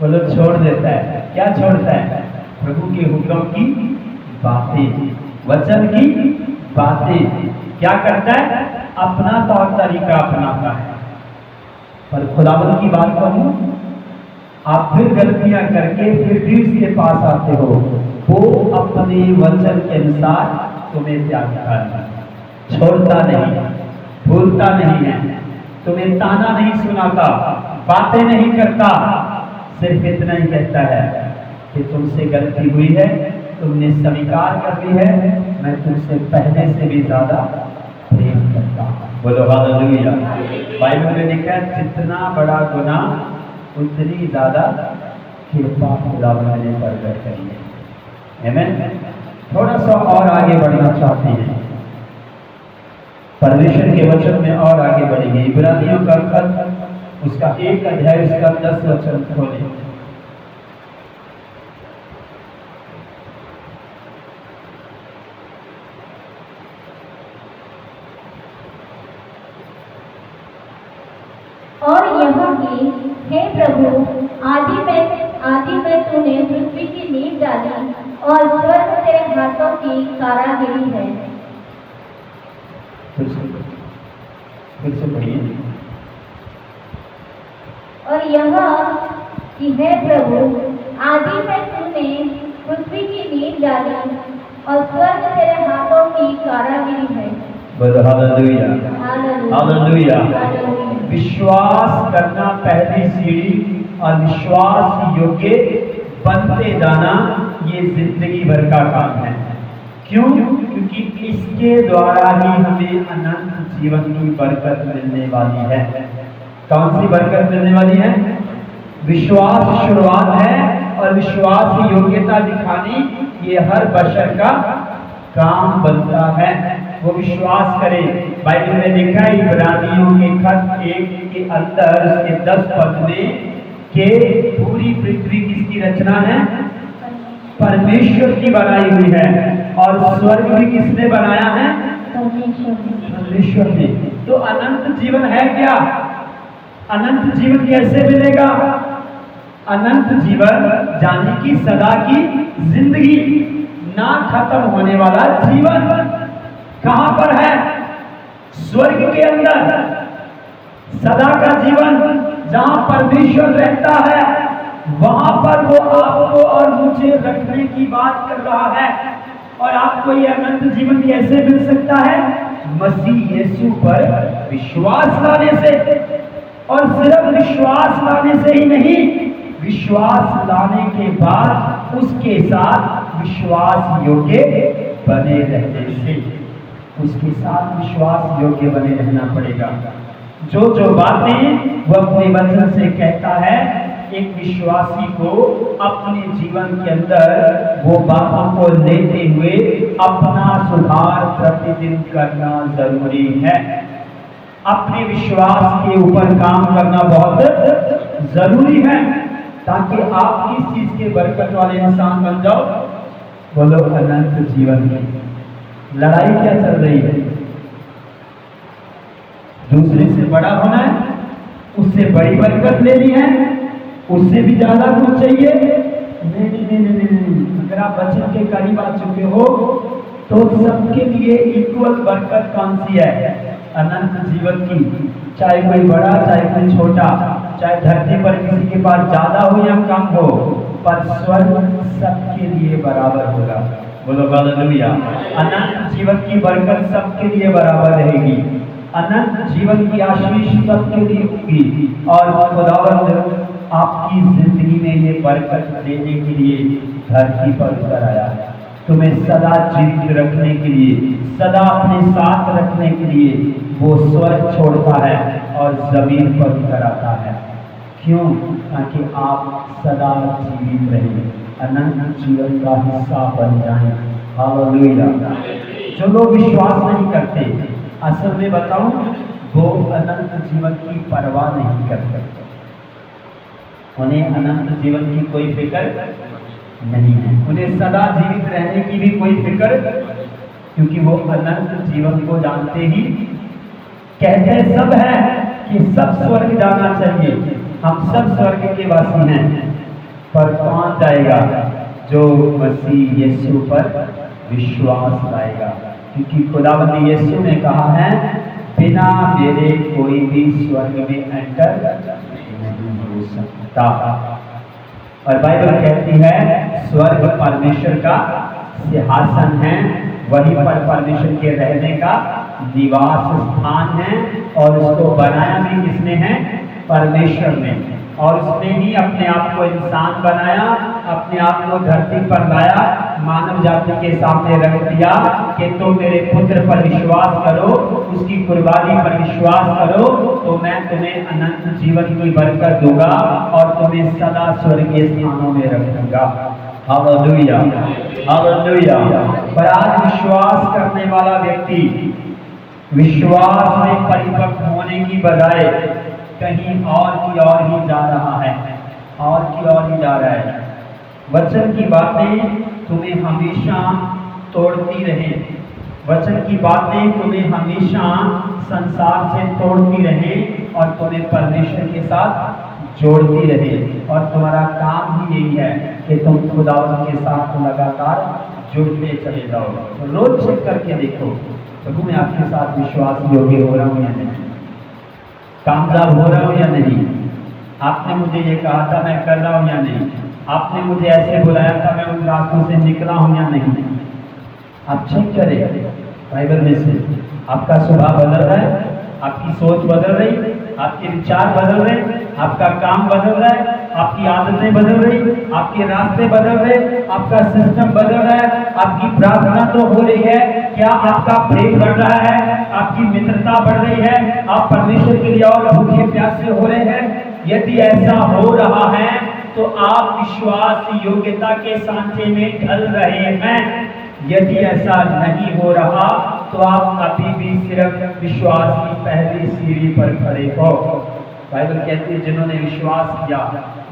[SPEAKER 1] वो लोग छोड़ देता है। क्या छोड़ता है? प्रभु के हुक्म की बातें, वचन की बातें। क्या करता है? अपना तौर तरीका अपनाता है। पर खुदावंद की बात करूं, आप फिर गलतियां करके फिर भी उसके पास आते हो, वो अपने वचन के अनुसार तुम्हें त्यागता है, छोड़ता नहीं, भूलता नहीं है, तुम्हें ताना नहीं सुनाता, बातें नहीं करता, सिर्फ इतना ही कहता है कि तुमसे गलती हुई है, तुमने स्वीकार कर ली है, मैं तुमसे पहले से भी ज्यादा प्रेम करता हूं। बोलो हालेलुया। बाइबल में लिखा है जितना बड़ा गुनाह उतनी ज्यादा कृपा खुदावंद ने प्रकट करी है। आमीन। थोड़ा सा और आगे बढ़ना चाहते हैं, परमेश्वर के वचन में और आगे बढ़ेंगे। इब्रानियों का खत उसका 1 अध्याय उसका 10 वचन खोलें।
[SPEAKER 2] और यह कि हे प्रभु, आदि में तूने पृथ्वी की नींव डाली और स्वर्ग तेरे हाथों की कारागिरी है।
[SPEAKER 1] फिर से पढ़िए।
[SPEAKER 2] और यह कि हे प्रभु, आदि में तूने पृथ्वी की नींव डाली और स्वर्ग तेरे हाथों की कारागिरी है।
[SPEAKER 1] बोलो हालेलुया। हालेलुया। विश्वास करना पहली सीढ़ी, और विश्वास योग्य बनते जाना ये जिंदगी भर का काम है। क्यों? क्योंकि इसके द्वारा ही हमें अनंत जीवन की बरकत मिलने वाली है। कौन सी बरकत मिलने वाली है? विश्वास शुरुआत है, और विश्वास की योग्यता दिखानी ये हर बशर का काम बनता है। वो विश्वास करे। बाइबल में लिखा है इब्रानियों के खत 1 के अंदर उसके 10 पद में कि पूरी पृथ्वी किसकी रचना है? परमेश्वर की बनाई हुई है। और स्वर्ग भी किसने बनाया है? परमेश्वर ने। तो अनंत जीवन है क्या? अनंत जीवन कैसे मिलेगा? अनंत जीवन जाने की सदा की जिंदगी, ना खत्म होने वाला जीवन कहां पर है? स्वर्ग के अंदर सदा का जीवन, जहां परमेश्वर रहता है, वहां पर वो आपको और मुझे रखने की बात कर रहा है। और आपको ये अनंत जीवन कैसे मिल सकता है? मसीह यीशु पर विश्वास लाने से। और सिर्फ विश्वास लाने से ही नहीं, विश्वास लाने के बाद उसके साथ विश्वास योग्य बने रहने से, उसके साथ विश्वास योग्य बने रहना पड़ेगा। जो बातें वो अपने वचन से कहता है, एक विश्वासी को अपने जीवन के अंदर वो बातों को लेते हुए अपना सुधार प्रतिदिन करना जरूरी है। अपने विश्वास के ऊपर काम करना बहुत जरूरी है। ताकि आप किस चीज के बरकत वाले इंसान बन जाओ? बोलो अनंत जीवन की। लड़ाई क्या चल रही है? दूसरे से बड़ा होना है, उससे बड़ी बरकत लेनी है, उससे भी ज्यादा कुछ चाहिए? नहीं नहीं नहीं नहीं नहीं। अगर आप वचन के करीब आ चुके हो तो सबके लिए इक्वल बरकत कौन सी है? अनंत जीवन की। चाहे कोई बड़ा, चाहे कोई छोटा, चाहे धरती पर किसी के पास ज्यादा हो या कम हो, पर स्वर्ग सबके लिए बराबर होगा। बोलो हालेलुया। अनंत जीवन की बरकत सबके लिए बराबर रहेगी। अनंत जीवन की आशीष सबके लिए होगी। और खुदावंद आपकी जिंदगी में ये बरकत देने के लिए धरती पर उतर आया है, तुम्हें सदा जीवित रखने के लिए, सदा अपने साथ रखने के लिए वो स्वर्ग छोड़ता है और जमीन पर उतर आता है। क्यों? ताकि आप सदा जीवित रहें, अनंत जीवन का हिस्सा बन जाएं। हालेलुया। जो लोग विश्वास नहीं करते, असल में बताऊं, वो अनंत जीवन की परवाह नहीं करते। उन्हें अनंत जीवन की कोई फिक्र नहीं है, उन्हें सदा जीवित रहने की भी कोई फिक्र, क्योंकि वो अनंत जीवन को जानते ही कहते सब है कि सब स्वर्ग जाना चाहिए, हम सब स्वर्ग के वासी हैं। पर कौन जाएगा? जो मसीह यीशु पर विश्वास लाएगा, क्योंकि खुदावंद यीशु ने कहा है, बिना मेरे कोई भी स्वर्ग में एंटर नहीं हो सकता। और बाइबल कहती है स्वर्ग परमेश्वर का सिंहासन है, वहीं पर परमेश्वर के रहने का निवास स्थान है, और उसको बनाया भी किसने है? परमेश्वर ने। और उसने ही अपने आप को इंसान बनाया, अपने आप को धरती पर लाया, मानव जाति के सामने रख दिया कि तुम मेरे पुत्र पर विश्वास करो, उसकी कुर्बानी पर विश्वास करो, तो मैं तुम्हें अनंत जीवन की बरकत दूंगा और तुम्हें सदा स्वर्गीय स्थानों में रखूंगा। Hallelujah, hallelujah. पर आज विश्वास करने वाला व्यक्ति विश्वास में परिपक्व होने की बजाय कहीं और की ओर ही जा रहा है, और की ओर ही जा रहा है। वचन की बातें तुम्हें हमेशा तोड़ती रहे, वचन की बातें तुम्हें हमेशा संसार से तोड़ती रहे और तुम्हें परमेश्वर के साथ जोड़ती रहे। और तुम्हारा काम ही यही है कि तुम खुदावंद के साथ लगातार जुड़ते चले जाओ। तो रोज चेक करके देखो, प्रभु मैं आपके साथ विश्वास योग्य हो रहा हूँ या नहीं, कामयाब हो रहा हूँ या नहीं, आपने मुझे ये कहा था मैं कर रहा हूँ या नहीं, आपने मुझे ऐसे बुलाया था मैं उन रास्तों से निकला हूँ या नहीं। आप चेक करें बाइबल में से, आपका स्वभाव बदल रहा है, आपकी सोच बदल रही, आपके विचार बदल रहे, आपका काम बदल रहा है, आपकी आदतें बदल रही, आपके रास्ते बदल रहे, आपका सिस्टम बदल रहा है, आपकी प्रार्थना तो हो रही है, क्या आपका प्रेम बढ़ रहा है, आपकी मित्रता बढ़ रही है, आप परमेश्वर के लिए और भूखे प्यासे हो रहे हैं? यदि ऐसा हो रहा है तो आप विश्वास योग्यता के सांचे में ढल रहे हैं। यदि ऐसा नहीं हो रहा तो आप अभी भी सिर्फ विश्वास की पहली सीढ़ी पर खड़े हो। बाइबल कहती है जिन्होंने विश्वास किया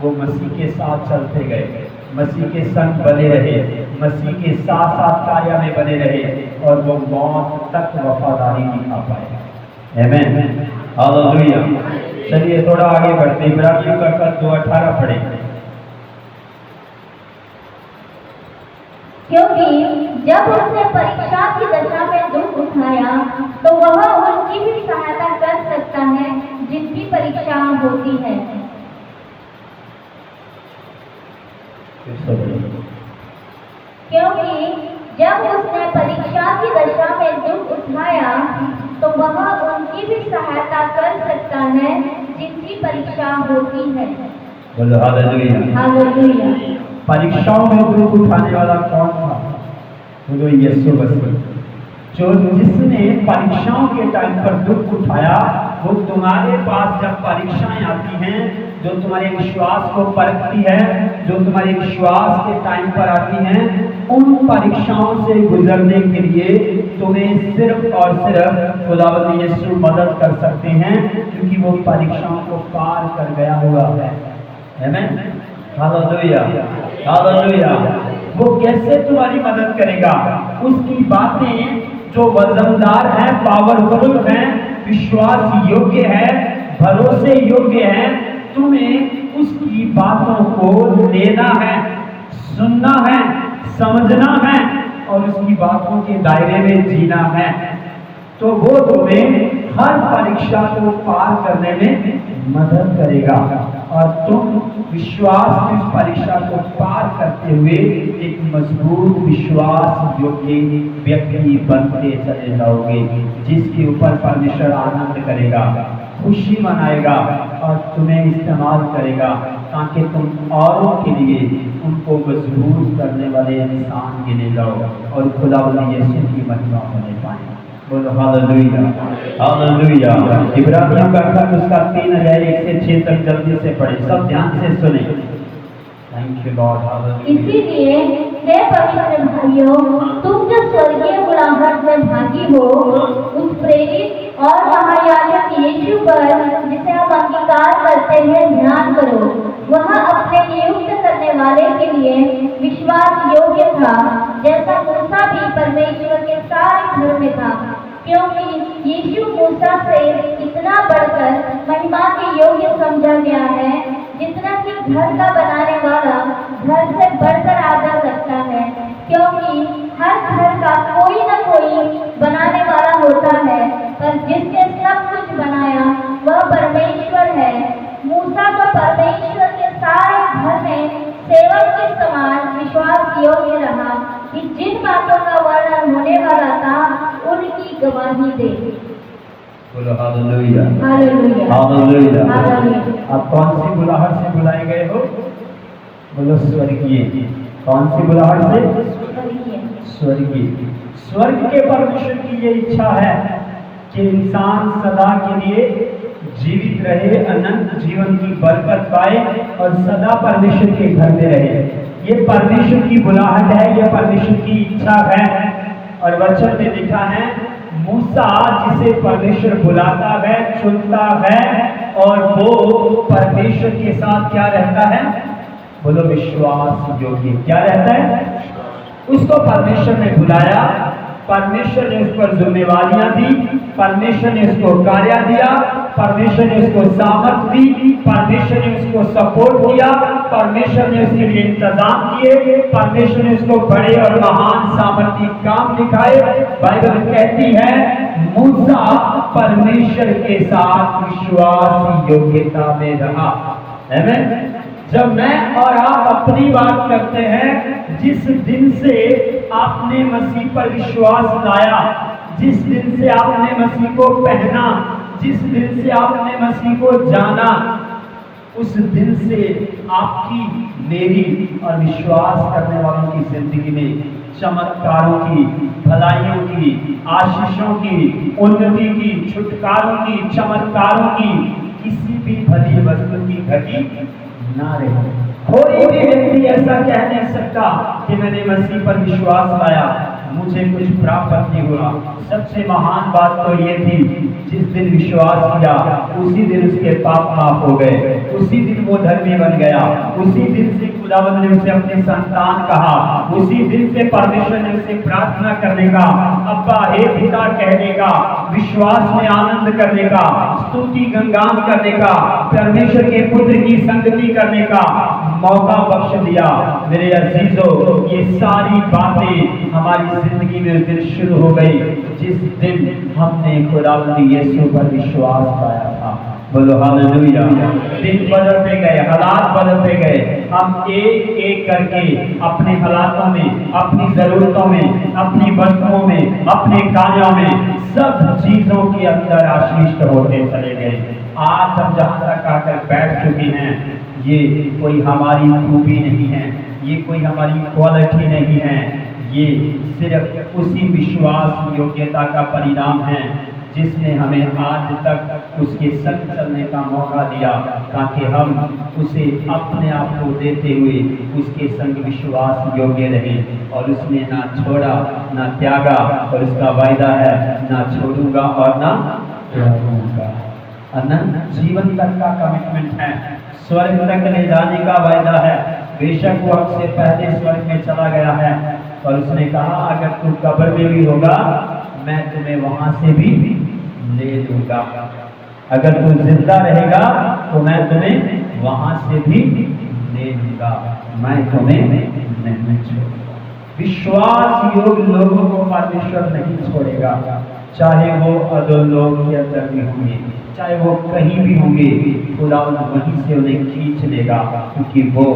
[SPEAKER 1] वो मसीह के साथ चलते गए, मसीह के संग बने रहे, मसीह के साथ साथ कार्य में बने रहे और वो मौत तक वफादारी निभा पाए। आमीन, हालेलुया। चलिए थोड़ा आगे बढ़ते हैं, इब्रानियों का पत्र 2:18 पढ़े।
[SPEAKER 2] क्योंकि जब उसने परीक्षा की दशा में दुख उठाया तो वह उनकी भी सहायता कर सकता है जिनकी परीक्षा होती है। क्योंकि जब उसने परीक्षा की दशा में दुख उठाया तो वह उनकी भी सहायता कर सकता है जिनकी परीक्षा होती है।
[SPEAKER 1] बोलो हालेलुया,
[SPEAKER 2] हालेलुया।
[SPEAKER 1] परीक्षाओं में दुख उठाने वाला कौन था? बोलो यीशु मसीह। जो जिसने परीक्षाओं के टाइम पर दुख उठाया, वो तुम्हारे पास जब परीक्षाएं आती हैं, जो तुम्हारे विश्वास को परखती है, जो तुम्हारे विश्वास के टाइम पर आती हैं, उन परीक्षाओं से गुजरने के लिए तुम्हें सिर्फ और सिर्फ खुदावंद यीशु मदद कर सकते हैं, क्योंकि वो परीक्षाओं को पार कर गया हुआ है। आमीन। Hallelujah, hallelujah. वो कैसे तुम्हारी मदद करेगा? उसकी बातें जो वजनदार हैं, पावरफुल हैं, विश्वास योग्य है, भरोसे योग्य है, तुम्हें उसकी बातों को लेना है, सुनना है, समझना है और उसकी बातों के दायरे में जीना है। तो वो तुम्हें हर परीक्षा को पार करने में मदद करेगा और तुम विश्वास की उस परीक्षा को पार करते हुए एक मजबूत विश्वास योग्य व्यक्ति बनते चले जाओगे, जिसके ऊपर परमेश्वर आनंद करेगा, खुशी मनाएगा और तुम्हें इस्तेमाल करेगा ताकि तुम औरों के लिए उनको मजबूत करने वाले इंसान गिने जाओ और खुदावंद यीशु की महिमा होने पाए। बोलो हालेलुया, हालेलुया। इब्रानियों का खत उसका 3 अध्याय 1 से 6 तक जल्दी से पढ़े, सब ध्यान से सुने। Thank you Lord, hallelujah.
[SPEAKER 2] इसीलिए हे पवित्र भाइयों, तुम जो स्वर्गीय बुलाहट में भागी हो, उस प्रेरित और महायाजक यीशु पर जिसे हम अंगीकार करते हैं ध्यान करो। वह अपने नियुक्त करने वाले के लिए विश्वास योग्य था, जैसा मूसा भी परमेश्वर के सारे घर में था, क्योंकि यीशु मूसा से इतना बढ़कर महिमा के योग्य समझा गया है, जितना कि घर का बनाने वाला घर से बढ़कर आदर रखता है, क्योंकि हर घर का कोई न कोई बनाने वाला होता है, पर जिसने सब कुछ बनाया वह परमेश्वर है। मूसा को परमेश्वर के सारे घर में सेवक के समान विश्वास योग्य रहा कि जिन बातों का वर्णन होने वाला था उनकी गवाही दे।
[SPEAKER 1] बोलो हालेलुया,
[SPEAKER 2] हालेलुया,
[SPEAKER 1] हालेलुया।
[SPEAKER 2] हालेलुया।
[SPEAKER 1] आप कौन सी बुलाहट से बुलाए गए हो? बोलो स्वर्गीय। कौन सी बुलाहट से? स्वर्गीय। स्वर्ग के परमेश्वर की ये इच्छा है कि इंसान सदा के लिए जीवित रहे, अनंत जीवन की बरकत पाए और सदा परमेश्वर के घर में रहे। ये परमेश्वर की बुलाहट है, ये परमेश्वर की इच्छा है। और वचन में लिखा है, मूसा जिसे परमेश्वर बुलाता है, चुनता है और वो परमेश्वर के साथ क्या रहता है? बोलो विश्वास योग्य। क्या रहता है? उसको परमेश्वर ने बुलाया, परमेश्वर ने उस पर जिम्मेवारियां दी, परमेश्वर ने उसको कार्य दिया, परमेश्वर ने उसको सामर्थ दी, परमेश्वर ने उसको सपोर्ट किया, परमेश्वर ने उसके लिए इंतजाम किए, परमेश्वर ने उसको बड़े और महान सामर्थी काम दिखाए। बाइबल कहती है मूसा परमेश्वर के साथ विश्वास योग्यता में रहा। आमीन। जब मैं और आप अपनी बात करते हैं, जिस दिन से आपने मसीह पर विश्वास लाया, जिस दिन से आपने मसीह को पहना, जिस दिन से आपने मसीह को जाना, उस दिन से आपकी, मेरी और विश्वास करने वालों की जिंदगी में चमत्कारों की, भलाइयों की, आशीषों की, उन्नति की, छुटकारों की, चमत्कारों की किसी भी भली वस्तु की घटी ना रहे। कोई भी व्यक्ति ऐसा कह नहीं सकता कि मैंने मसीह पर विश्वास लाया, मुझे कुछ प्राप्त नहीं हुआ। सबसे महान बात तो ये थी, जिस दिन विश्वास किया उसी दिन उसके पाप माफ हो गए, उसी दिन वो धर्मी बन गया, उसी दिन से खुदावंद ने उसे अपने संतान कहा, उसी दिन से परमेश्वर ने उसे प्रार्थना करने का, अब्बा हे पिता कहने का, विश्वास में आनंद करने का, स्तुति गंगान करने का, परमेश्वर के पुत्र की संगति करने का मौका बख्श दिया। मेरे अजीजों, ये सारी बातें हमारी जिंदगी में उस दिन शुरू हो गई जिस दिन हमने खुदावंद यीशु पर विश्वास पाया था। बोलो हालेलुया। दिन बदलते गए, हालात बदलते गए, हम एक एक करके अपने हालातों में, अपनी जरूरतों में, अपनी वस्तुओं में, अपने कार्यों में, सब चीजों के अंदर आशीष होते चले गए। आज हम जहाँ तक आकर बैठ चुके हैं, ये कोई हमारी खूबी नहीं है, ये कोई हमारी क्वालिटी नहीं है, ये सिर्फ उसी विश्वास योग्यता का परिणाम है जिसने हमें आज तक उसके संग चलने का मौका दिया, ताकि हम उसे अपने आप को देते हुए उसके संग विश्वास योग्य रहें। और उसने ना छोड़ा ना त्यागा, और उसका वायदा है ना छोड़ूंगा और ना त्यागूंगा। अनंत जीवन तक का कमिटमेंट है, स्वर्ग तक ले जाने का वायदा है। बेशक वो हमसे पहले स्वर्ग में चला गया है और उसने कहा अगर तू कब्र में भी होगा मैं तुम्हें वहां से भी ले लूंगा, अगर तू जिंदा रहेगा तो मैं तुम्हें वहां से भी ले लूंगा, मैं तुम्हें नहीं छोड़ूंगा। विश्वास योग लोगों को परमेश्वर नहीं छोड़ेगा, चाहे वो अधोलोक के अंदर भी होंगे, चाहे वो कहीं भी होंगे, खुदावंद वहीं से उन्हें खींच लेगा, क्योंकि वो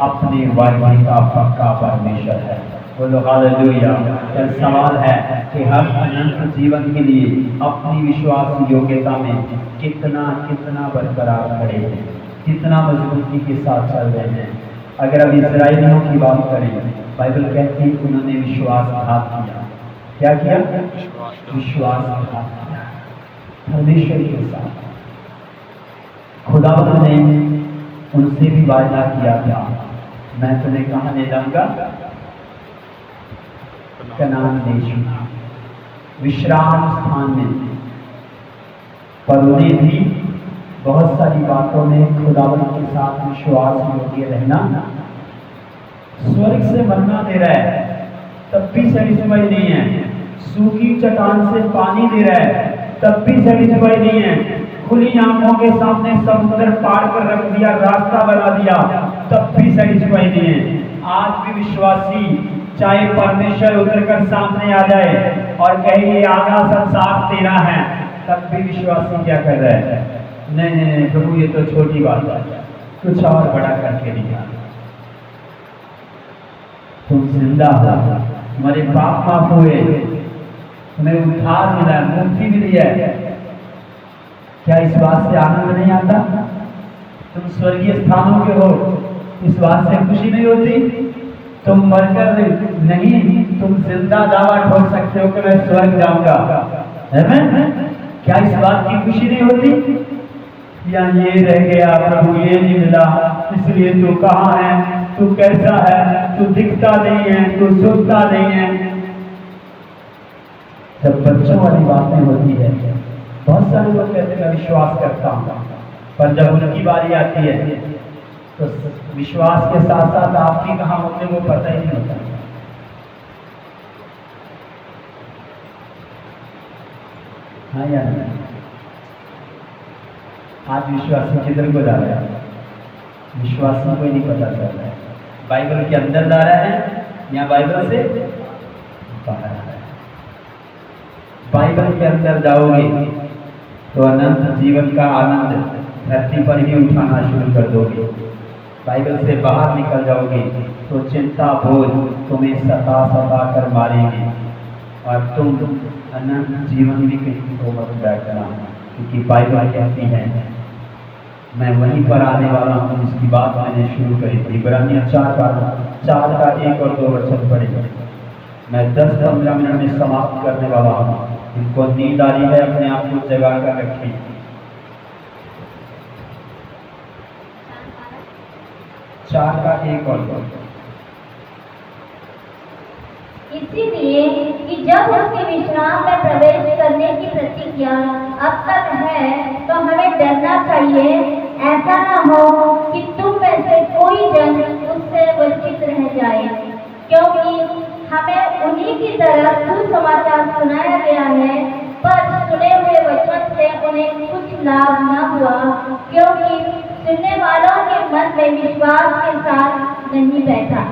[SPEAKER 1] अपने वायदे का पक्का परमेश्वर है। बोलो हालेलुया। कल सवाल है कि हम अनंत जीवन के लिए अपनी विश्वास योग्यता में कितना कितना बरकरार खड़े हैं, कितना मजबूती के साथ चल रहे हैं। अगर अब इस्राएलियों की बात करें, बाइबल कहती है उन्होंने विश्वासघात किया। क्या किया? विश्वासघात किया परमेश्वर के साथ। खुदावंद ने उनसे भी वायदा किया था, मैं तुम्हें कहाँ ले जाऊंगा? कनान देश में, विश्राम स्थान में। पर उन्हें भी बहुत सारी बातों में खुदावंद के साथ विश्वास योग्य रहना। स्वर्ग से मन्ना दे रहा है तब भी सेटिस्फाई नहीं है, सूखी चट्टान से पानी दे रहा है तब भी सेटिस्फाई नहीं है, खुली आंखों के सामने समुद्र पार कर रख दिया, रास्ता बना दिया, तब भी सेटिस्फाई नहीं है। आज भी विश्वासी चाहे परमेश्वर उतर कर सामने आ जाए और कहे ये आधा संसार तेरा है, तब भी विश्वासी क्या कर रहा है? नहीं नहीं नहीं प्रभु ये तो छोटी बात है, कुछ और बड़ा करके दिखा। तुम जिंदा हो, तुम्हारे पाप माफ हुए, तुम्हें उद्धार मिला, मुक्ति मिली है, क्या इस बात से आनंद नहीं आता? तुम स्वर्गीय स्थानों के हो, इस बात से खुशी नहीं होती? तुम मरकर नहीं, तुम जिंदा दावा ठोक सकते हो कि मैं स्वर्ग जाऊंगा, क्या इस बात की खुशी नहीं होती? या ये रह गया प्रभु ये नहीं मिला इसलिए तू कहाँ है, तू कैसा है, तू दिखता नहीं है, तू सुनता नहीं है। जब बच्चों वाली बातें होती है, बहुत सारे लोग कहते हैं मैं विश्वास करता हूँ, पर जब उनकी बारी आती है तो विश्वास के साथ साथ आपकी कहाँ होते वो पता ही नहीं होता। हाँ या नहीं? आज विश्वासी किधर को जा रहा है? विश्वासी को ही नहीं पता चल रहा है, बाइबल के अंदर जा रहा है या बाइबल से बाहर आ रहा है। बाइबल के अंदर जाओगे तो अनंत जीवन का आनंद धरती पर ही उठाना शुरू कर दोगे, बाइबल से बाहर निकल जाओगे तो चिंता बोझ तुम्हें सता सता कर मारेंगे और तुम अनंत जीवन भी कहीं को मत बैठना, क्योंकि बाइबल कहती है मैं वहीं पर आने वाला हूँ जिसकी बात मैंने शुरू करी थी। इब्रानियों 4 का 1 और 2 वचन पढ़े। मैं 10-15 मिनट में समाप्त करने वाला हूँ, इनको नींद आ रही है अपने आप को जगा कर रखी। 4 का 1 और 2।
[SPEAKER 2] इसीलिए कि जब उसके विश्राम में प्रवेश करने की प्रतिज्ञा अब तक है तो हमें डरना चाहिए, ऐसा न हो कि तुम में से कोई जन उससे वंचित रह जाए, क्योंकि हमें उन्हीं की तरह सुसमाचार सुनाया गया है, पर सुने हुए वचन से उन्हें कुछ लाभ न हुआ, क्योंकि सुनने वालों के मन में विश्वास के साथ नहीं बैठा।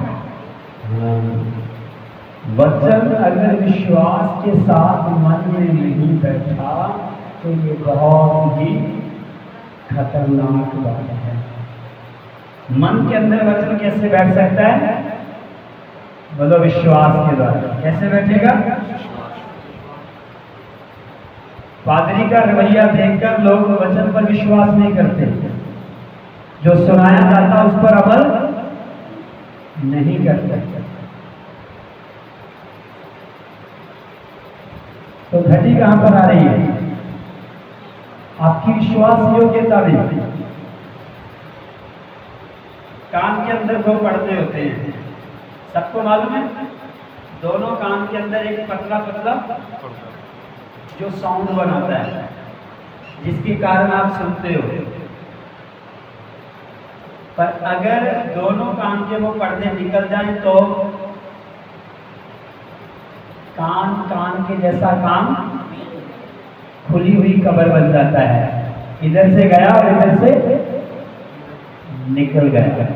[SPEAKER 1] वचन अगर विश्वास के साथ मन में नहीं बैठा तो ये बहुत ही खतरनाक बात है। मन के अंदर वचन कैसे बैठ सकता है? बोलो विश्वास के द्वारा। कैसे बैठेगा? पादरी का रवैया देखकर लोग वचन पर विश्वास नहीं करते, जो सुनाया जाता उस पर अमल नहीं करते। तो घटी कहां पर आ रही है? आपकी विश्वास योग्यता में। कान के अंदर 2 पर्दे होते हैं, सबको मालूम है? दोनों कान के अंदर एक पतला पतला जो साउंड बनाता है, जिसके कारण आप सुनते हो। पर अगर दोनों कान के वो पर्दे निकल जाएं तो कान कान के जैसा काम खुली हुई कब्र बन जाता है, इधर से गया और इधर से निकल गया।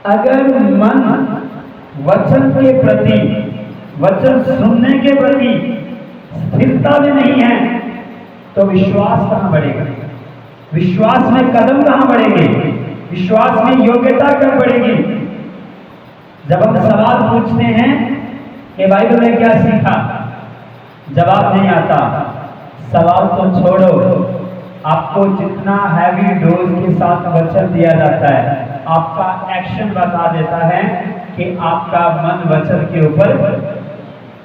[SPEAKER 1] अगर मन वचन के प्रति, वचन सुनने के प्रति स्थिरता में नहीं है तो विश्वास कहां बढ़ेगा? विश्वास में कदम कहां बढ़ेंगे? विश्वास में योग्यता कब बढ़ेगी? जब हम सवाल पूछते हैं कि बाइबल में क्या सीखा, जवाब नहीं आता, सवाल तो छोड़ो, आपको जितना हैवी डोज के साथ वचन दिया जाता है, आपका एक्शन बता देता है कि आपका मन वचन के ऊपर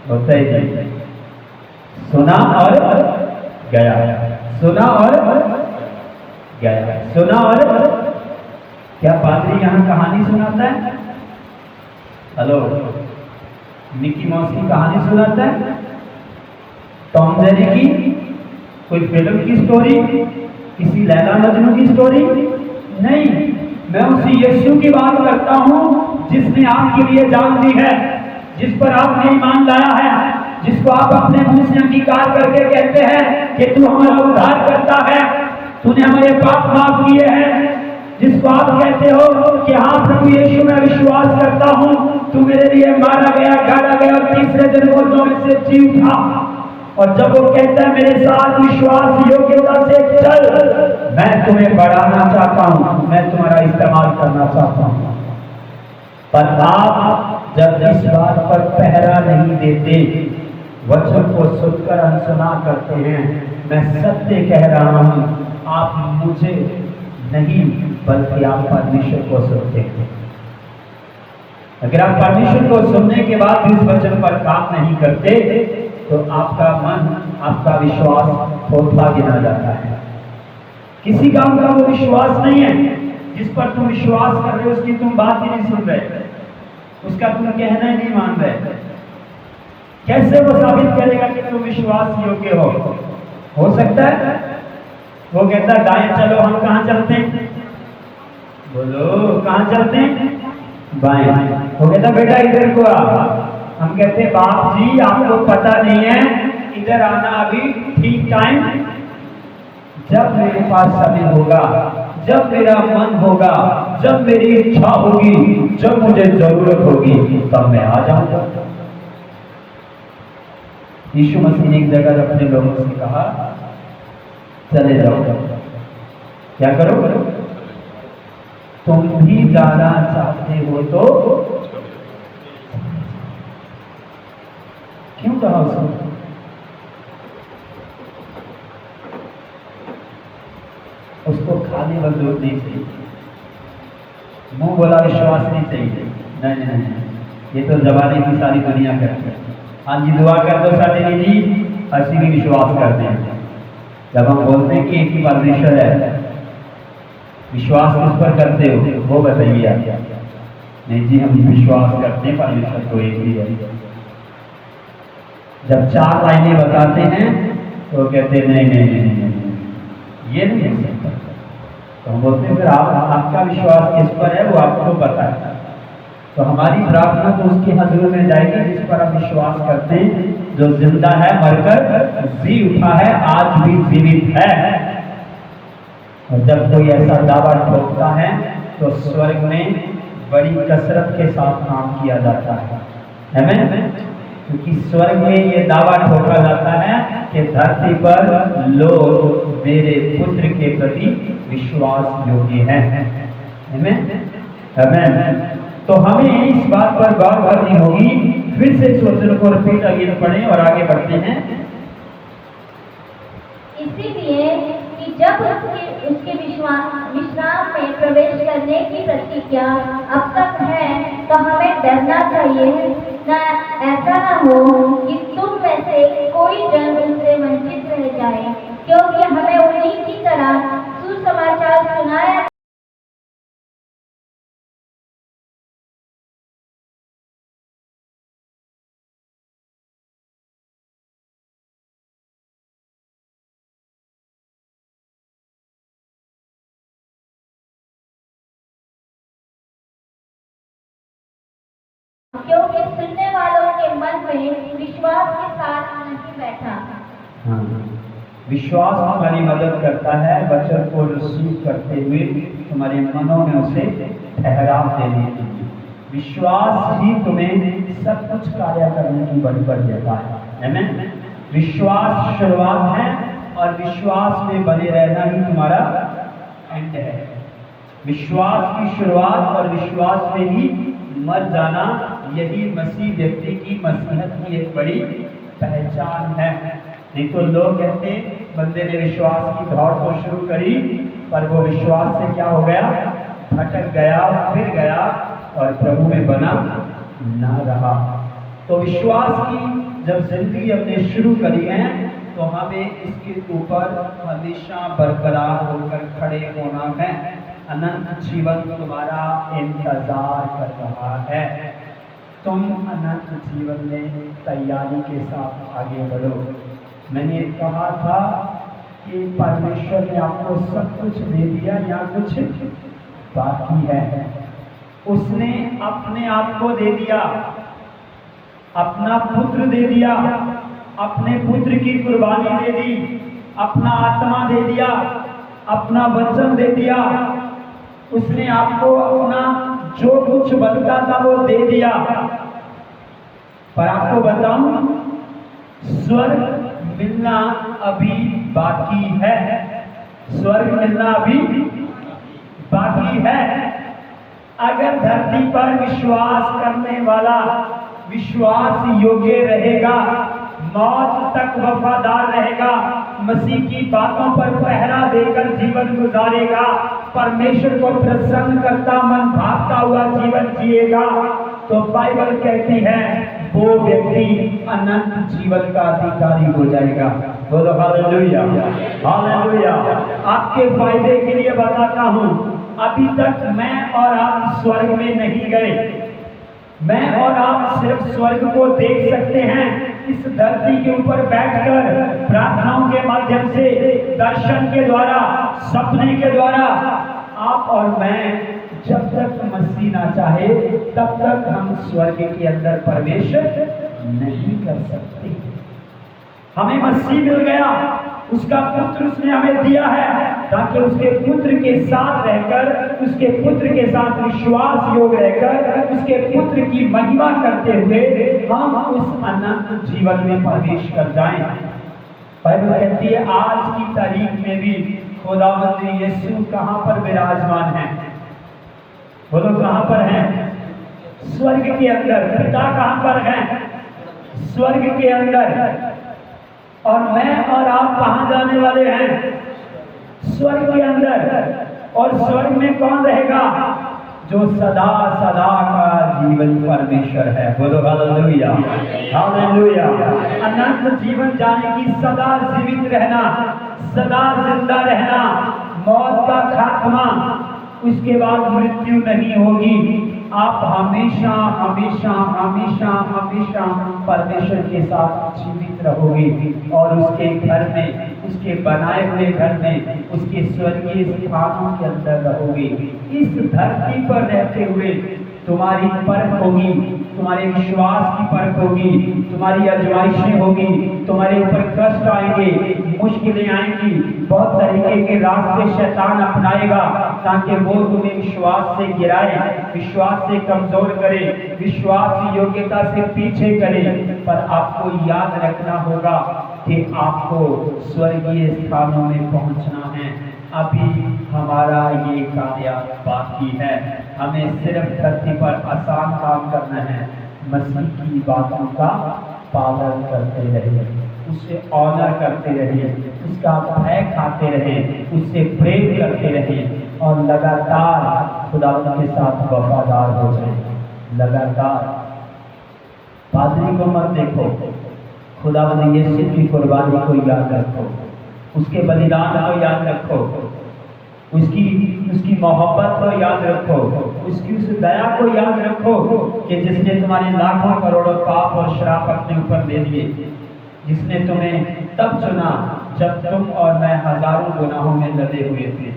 [SPEAKER 1] होता ही नहीं। सुना और गया, सुना और गया, सुना और क्या पादरी यहां कहानी सुनाता है? हेलो, मिकी माउस की कहानी सुनाता है? टॉम जेरी की कोई फिल्म की स्टोरी, किसी लैला मजनू की स्टोरी नहीं। मैं उसी यीशु की बात करता हूं जिसने आपके लिए जान दी है, जिस पर आपने ईमान लाया है, जिसको आप अपने मुंह से अंगीकार करके कहते हैं कि तू हमारा उद्धार करता है, तूने हमारे पाप माफ किए हैं, जिसको आप कहते हो कि हाँ प्रभु यीशु मैं विश्वास करता हूं, तू मेरे लिए मारा गया, गाड़ा गया और तीसरे दिन मुर्दों में से जी उठा। और जब वो कहता है मेरे साथ विश्वास योग्यता से चल, मैं तुम्हें बढ़ाना चाहता हूं, मैं तुम्हारा इस्तेमाल करना चाहता हूं। पर आप जब इस बात पर पहरा नहीं देते, वचन को सुनकर अनसुना करते हैं, मैं सत्य कह रहा हूं, आप मुझे नहीं बल्कि आप परमेश्वर को सुनते हैं। अगर आप परमेश्वर को सुनने के बाद भी इस वचन पर काम नहीं करते तो आपका मन, आपका विश्वास खोखला गिना जाता है। किसी काम का वो विश्वास नहीं है जिस पर तुम विश्वास कर रहे हो, उसकी तुम बात ही नहीं सुन रहे, उसका तुम कहना ही नहीं मान रहे। कैसे वो साबित करेगा कि तुम विश्वास योग्य हो सकता है वो कहता है दाएं चलो, हम कहां चलते हैं? बोलो कहां चलते हैं? बाएं। वो कहता बेटा इधर को आ। हम कहते बाप जी आपको पता नहीं है, इधर आना अभी ठीक टाइम, जब मेरे पास समय होगा, जब मेरा मन होगा, जब मेरी इच्छा होगी, जब मुझे जरूरत होगी तब मैं आ जाऊंगा। यीशु मसीह ने एक जगह अपने लोगों से कहा चले जाओ, क्या करो? तुम भी जाना चाहते हो तो क्यों कहा उसको? उसको खाली बंदूक नहीं चाहिए, मुंह बोला विश्वास नहीं चाहिए। नहीं नहीं नहीं, ये तो जमाने की सारी दुनिया करती है। हाँ जी दुआ कर दो साढ़े जी, ऐसी भी विश्वास करते हैं। जब हम बोलते हैं कि एक ही परमेश्वर है, विश्वास किस पर करते हो वो बताइए आप। नहीं जी हम विश्वास करते हैं परमेश्वर को एक ही है। जब चार लाइनें बताते हैं तो कहते हैं नहीं नहीं नहीं नहीं ये नहीं हो सकता। तो हम बोलते हैं फिर आपका विश्वास किस पर है वो आपको पता है। तो हमारी प्रार्थना तो उसके हजूर में जाएगी जिस पर हम विश्वास करते हैं, जो जिंदा है, मरकर जी उठा है, आज भी जीवित है। और जब कोई ऐसा दावा ठोकता है तो स्वर्ग में बड़ी कसरत के साथ काम किया जाता है। आमीन। क्योंकि स्वर्ग में ये दावा ठोका जाता है कि धरती पर लोग मेरे पुत्र के प्रति विश्वास योग्य हैं। आमीन। आमीन। तो हमें इस बात पर गौर करनी होगी। फिर से इस वचन को रिपीट अगेन पढ़ें और आगे बढ़ते हैं।
[SPEAKER 2] इसीलिए कि जब उसके विश्राम में प्रवेश करने की प्रतिज्ञा अब तक है तो हमें डरना चाहिए, न ऐसा न हो कि तुम में से कोई जन उससे वंचित रह जाए, क्योंकि हमें उन्हीं की तरह सुसमाचार सुनाया क्योंकि सुनने वालों के मन में विश्वास के साथ नहीं बैठा।
[SPEAKER 1] हाँ, विश्वास हमारी मदद करता है वचन को रिसीव करते हुए तुम्हारे मनों में उसे ठहराव देने के लिए। विश्वास ही तुम्हें सब कुछ कार्य करने की बल पर देता है। आमीन। विश्वास शुरुआत है और विश्वास में बने रहना ही तुम्हारा एंड है। विश्वास की शुरुआत और विश्वास में ही मर जाना, यही मसीह व्यक्ति की मसीहत की एक बड़ी पहचान है। नहीं तो लोग कहते बंदे ने विश्वास की दौड़ तो शुरू करी पर वो विश्वास से क्या हो गया, भटक गया, फिर गया और प्रभु में बना ना रहा। तो विश्वास की जब जिंदगी हमने शुरू करी है तो हमें इसके ऊपर हमेशा बरकरार होकर खड़े होना है। अनंत जीवन तुम्हारा इंतजार कर रहा है। तुम अनंत जीवन में तैयारी के साथ आगे बढ़ो। मैंने कहा था कि परमेश्वर ने आपको सब कुछ दे दिया या कुछ बाकी है। उसने अपने आप को दे दिया, अपना पुत्र दे दिया, अपने पुत्र की कुर्बानी दे दी, अपना आत्मा दे दिया, अपना वचन दे दिया। उसने आपको अपना जो कुछ बनता था वो दे दिया। पर आपको बताऊं, स्वर्ग मिलना अभी बाकी है। स्वर्ग मिलना अभी बाकी है। अगर धरती पर विश्वास करने वाला विश्वास योग्य रहेगा, मौत तक वफादार रहेगा, मसीह की बातों पर पहरा देकर जीवन गुजारेगा, परमेश्वर को प्रसन्न करता मन भागता हुआ जीवन जिएगा, तो बाइबल कहती है वो व्यक्ति अनंत जीवन का अधिकारी हो जाएगा। बोलो हालेलुया, हालेलुया। आपके फायदे के लिए बताता हूं, अभी तक मैं और आप स्वर्ग में नहीं गए। मैं और आप सिर्फ स्वर्ग को देख सकते हैं इस धरती के ऊपर बैठकर, प्रार्थनाओं के माध्यम से, दर्शन के द्वारा, सपने के द्वारा। आप और मैं जब तक मसीह ना चाहे तब तक हम स्वर्ग के अंदर प्रवेश नहीं कर सकते। हमें मसीह मिल गया, उसका पुत्र उसने हमें दिया है ताकि उसके पुत्र के साथ रहकर, उसके पुत्र के साथ विश्वास योग रहकर, उसके पुत्र की महिमा करते हुए हम उस अनंत जीवन में प्रवेश कर जाएं। बाइबल कहती है आज की तारीख में भी खुदावंद यीशु कहां पर विराजमान है? बोलो कहां पर है? स्वर्ग के अंदर। पिता कहां पर है? स्वर्ग के अंदर। और मैं और आप कहां जाने वाले हैं? स्वर्ग के अंदर। और स्वर्ग में कौन रहेगा? जो सदा सदा का जीवन परमेश्वर है। बोलो हालेलुया, हालेलुया। अनंत जीवन जाने की, सदा जीवित रहना, सदा जिंदा रहना, मौत का खात्मा, उसके बाद मृत्यु नहीं होगी। आप हमेशा हमेशा हमेशा हमेशा परमेश्वर के साथ जीवित रहोगे और उसके घर में, उसके बनाए हुए घर में, उसके स्वर्गीय स्थानों के अंदर रहोगे। इस धरती पर रहते हुए तुम्हारी परख होगी, तुम्हारे विश्वास की परख होगी, तुम्हारी आजमाइशें होगी, तुम्हारे ऊपर कष्ट आएंगे, मुश्किलें आएंगी, बहुत तरीके के रास्ते शैतान अपनाएगा ताकि वो तुम्हें विश्वास से गिराए, विश्वास से कमजोर करे, विश्वास योग्यता से पीछे करे। पर आपको याद रखना होगा कि आपको स्वर्गीय स्थानों में पहुंचना है। अभी हमारा ये कार्य बाकी है। हमें सिर्फ धरती पर आसान काम करना है। मसीह की बातों का पालन करते रहिए, उससे ऑनर करते रहिए, उसका भय खाते रहिए, उससे प्रेम करते रहिए और लगातार खुदावंद के साथ वफादार हो जाए। लगातार पादरी को मत देखो, खुदावंद यीशु की कुर्बानी को याद रखो, उसके बलिदान को याद रखो, उसकी मोहब्बत को याद रखो, उसकी उस दया को याद रखो कि जिसने तुम्हारे लाखों करोड़ों पाप और श्राप अपने ऊपर ले लिए, जिसने तुम्हें तब चुना जब तुम और मैं हजारों गुनाहों में लदे हुए थे।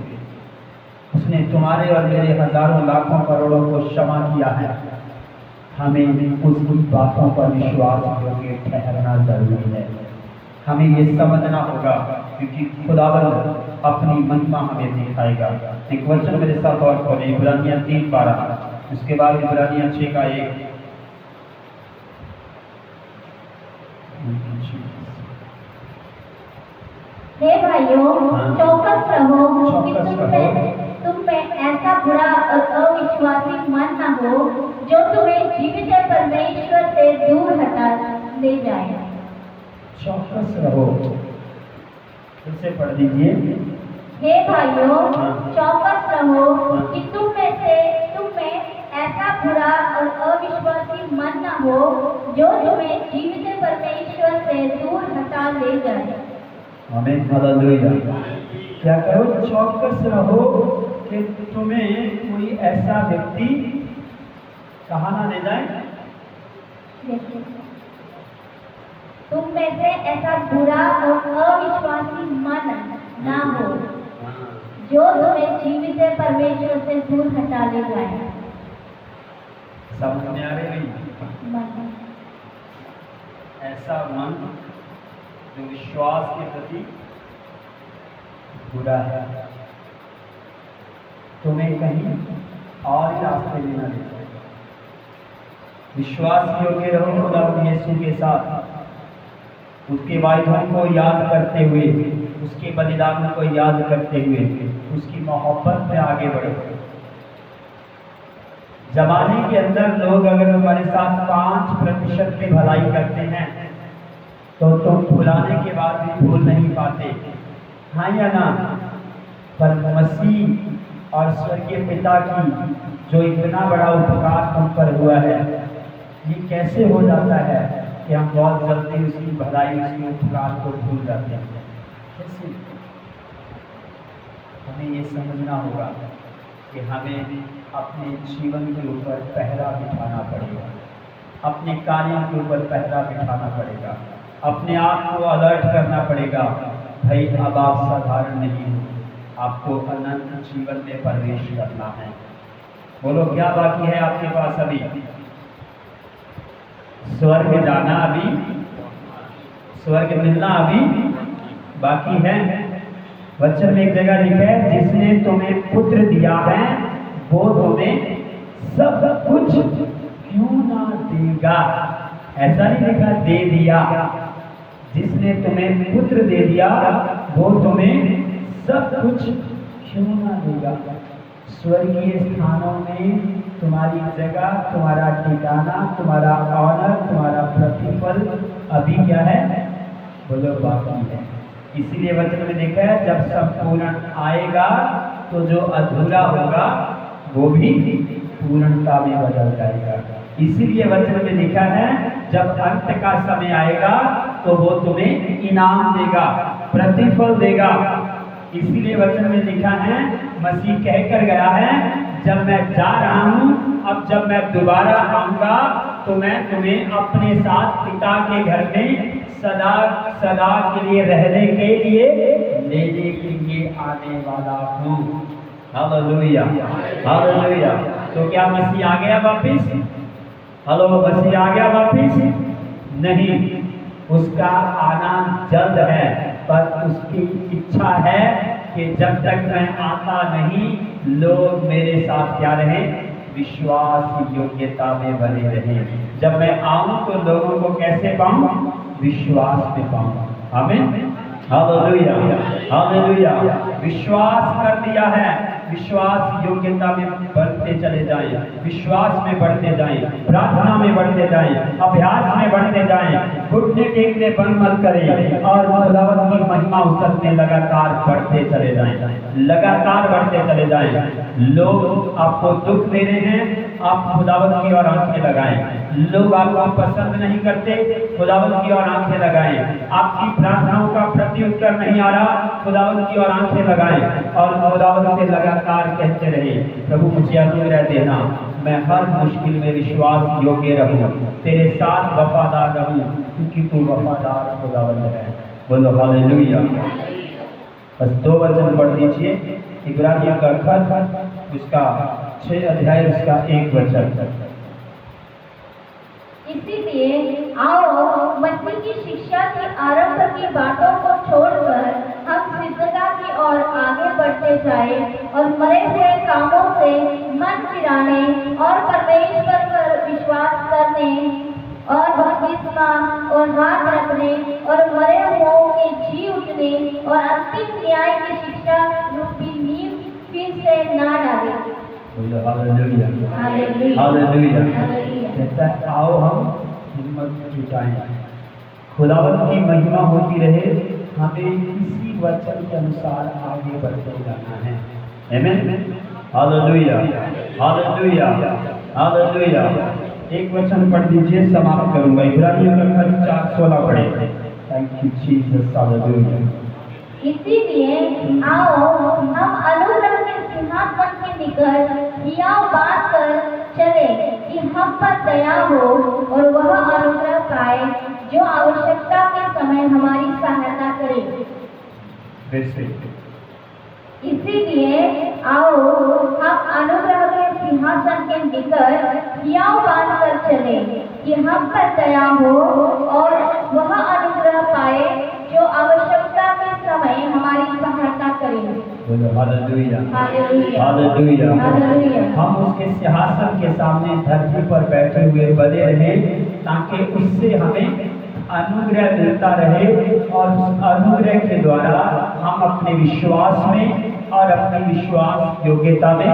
[SPEAKER 1] उसने तुम्हारे और मेरे हजारों लाखों करोड़ों को क्षमा किया है। हमें उसकी बातों पर विश्वास करके ठहरना जरूरी है। हमें ये समझना होगा क्योंकि खुदावंद अपनी महिमा हमें दिखाएगा। एक वचन मेरे साथ और पढ़े, इब्रानियन 3:12, उसके बाद इब्रानियन 6:1।
[SPEAKER 2] हे भाइयों, चौकस रहो कि
[SPEAKER 1] चौकस
[SPEAKER 2] तुम में ऐसा बुरा और अविश्वासी मन न हो जो तुम्हें जीवित परमेश्वर से दूर हटा ले जाए।
[SPEAKER 1] चौकस रहो, फिर से पढ़ दीजिए।
[SPEAKER 2] हे भाइयों, चौकस रहो कि तुम में ऐसा बुरा और अविश्वासी मन न हो जो तुम्हें जीवित परमेश्वर से दूर हटा ले जाए।
[SPEAKER 1] आमीन, हालेलुया। क्या करो? चौकस रहो कि तुम्हें कोई ऐसा व्यक्ति कहाँ ना ले जाए।
[SPEAKER 2] तुम में से ऐसा बुरा और अविश्वासी मन ना हो जो तुम्हें जीवित परमेश्वर से दूर हटा ले जाए।
[SPEAKER 1] समझ में आ रही नहीं? ऐसा मन जो विश्वास के प्रति बुरा है, तुम्हें कहीं और ही रास्ते में न ले जाए। विश्वास योग्य रहो खुदा यीशु के साथ, उसके वायदों को याद करते हुए, उसके बलिदान को याद करते हुए, उसकी मोहब्बत में आगे बढ़ो। जमाने के अंदर लोग अगर हमारे साथ 5% की भलाई करते हैं तो तुम भुलाने के बाद भी भूल नहीं पाते, हाँ या ना? पर मसीह और स्वर्गीय पिता की जो इतना बड़ा उपकार तुम पर हुआ है, ये कैसे हो जाता है कि हम बहुत जल्दी उसकी भलाई, उसके उपकार को भूल जाते हैं? कैसे? हमें ये समझना होगा कि हमें अपने जीवन के ऊपर पहरा बिठाना पड़ेगा, अपने कार्यों के ऊपर पहरा बिठाना पड़ेगा, अपने आप को अलर्ट करना पड़ेगा। भाई, अब आप साधारण नहीं हो, आपको अनंत जीवन में प्रवेश करना है। बोलो, क्या बाकी है आपके पास अभी? स्वर्ग जाना अभी, स्वर्ग मिलना अभी बाकी है। वचन में एक जगह लिखा है, जिसने तुम्हें पुत्र दिया है वो तुम्हें सब कुछ क्यों ना देगा। ऐसा नहीं लिखा दे दिया, जिसने तुम्हें पुत्र दे दिया वो तुम्हें सब कुछ क्यों ना देगा। स्वर्गीय स्थानों में तुम्हारी जगह, तुम्हारा ठिकाना, तुम्हारा ऑनर, तुम्हारा प्रतिफल अभी क्या है? बोलो, बाकी है। इसीलिए वचन में लिखा है, जब संपूर्ण आएगा तो जो अधूरा होगा वो भी पूर्णता में बदल जाएगा। इसीलिए वचन में लिखा है, जब अंत का समय आएगा तो वो तुम्हें इनाम देगा, प्रतिफल देगा। इसीलिए वचन में लिखा है, मसीह कहकर गया है, जब मैं जा रहा हूँ, अब जब मैं दोबारा आऊंगा तो मैं तुम्हें अपने साथ पिता के घर में सदा सदा के लिए रहने के लिए लेने के लिए आने वाला हूँ। Hallelujah, hallelujah. तो क्या मसीह आ गया वापिस? हेलो, मसीह आ गया वापिस? नहीं, उसका आना जल्द है, पर उसकी इच्छा है कि जब तक मैं आता नहीं, लोग मेरे साथ क्या रहें? विश्वास योग्यता में बने रहें। जब मैं आऊं तो लोगों को कैसे पाऊं? विश्वास में पाऊं। आमीन, हालेलुया, हालेलुया। विश्वास कर दिया है, विश्वास योग्यता में बढ़ते चले जाएं, विश्वास में बढ़ते जाएं, प्रार्थना में बढ़ते जाएं, अभ्यास में बढ़ते जाएं, घुटने टेकने बंद मत करें और खुदावंद की महिमा उत्सव में लगातार बढ़ते चले जाएं, लगातार बढ़ते चले जाएं। लोग आपको दुख दे रहे हैं, आप खुदावंद की ओर आंखें लगाएं। लोग आपको पसंद नहीं करते, खुदावंद की ओर आंखें लगाएं। आपकी प्रार्थनाओं का प्रत्युत्तर नहीं आ रहा, खुदावंद की ओर आंखें लगाएं और खुदावंद से लगातार कहते रहे, प्रभु मुझे अनुग्रह देना, मैं हर मुश्किल में विश्वास योग्य रहूं, तेरे साथ वफादार रहूं, क्योंकि तू वफादार खुदावंद है। बोलो हालेलुया। बस 2 वचन पढ़ दीजिए, इब्रानियों का खत उसका 6 अध्याय उसका 1 वचन।
[SPEAKER 2] इसीलिए आओ मसीह की शिक्षा की आरंभ की बातों को छोड़कर हम सिद्धता की ओर आगे बढ़ते जाए और मरे हुए कामों से मन फिराने और परमेश्वर पर विश्वास करने और बपतिस्मा और हाथ रखने और मरे हुओं के जी उठने और अंतिम न्याय की शिक्षा रूपी नींव फिर से ना डाले।
[SPEAKER 1] Hallelujah
[SPEAKER 2] hallelujah
[SPEAKER 1] hallelujah.
[SPEAKER 2] हालेलुया।
[SPEAKER 1] कहता है आओ हम हिम्मत जुटाएं, खुदावंत की महिमा होती रहे, हमें इसी वचन के अनुसार आगे बढ़ते जाना है। आमीन। Hallelujah hallelujah hallelujah. एक वचन पढ़ दीजिए, समाप्त करूंगा। इब्रानियों का खत 4:16 पढ़े। Thank you Jesus. हालेलुया।
[SPEAKER 2] इसीलिए आओ हम अनुग्रह के सिंहासन के निकट हियाव बात कर चले कि हम पर दया हो और वह अनुग्रह पाए जो आवश्यकता के समय हमारी सहायता करे।
[SPEAKER 1] फिर से
[SPEAKER 2] इसीलिए आओ हम अनुग्रह के सिंहासन के निकट हियाव बात कर चले कि हम पर दया हो और वह अनुग्रह पाए जो आवश्यकता के समय हमारी सहायता करे।
[SPEAKER 1] Hallelujah
[SPEAKER 2] hallelujah
[SPEAKER 1] hallelujah.
[SPEAKER 2] हालेलुया।
[SPEAKER 1] हम उसके सिंहासन के सामने धरती पर बैठे हुए बने रहे ताकि उससे हमें अनुग्रह मिलता रहे और उस अनुग्रह के द्वारा हम अपने विश्वास में और अपनी विश्वास योग्यता में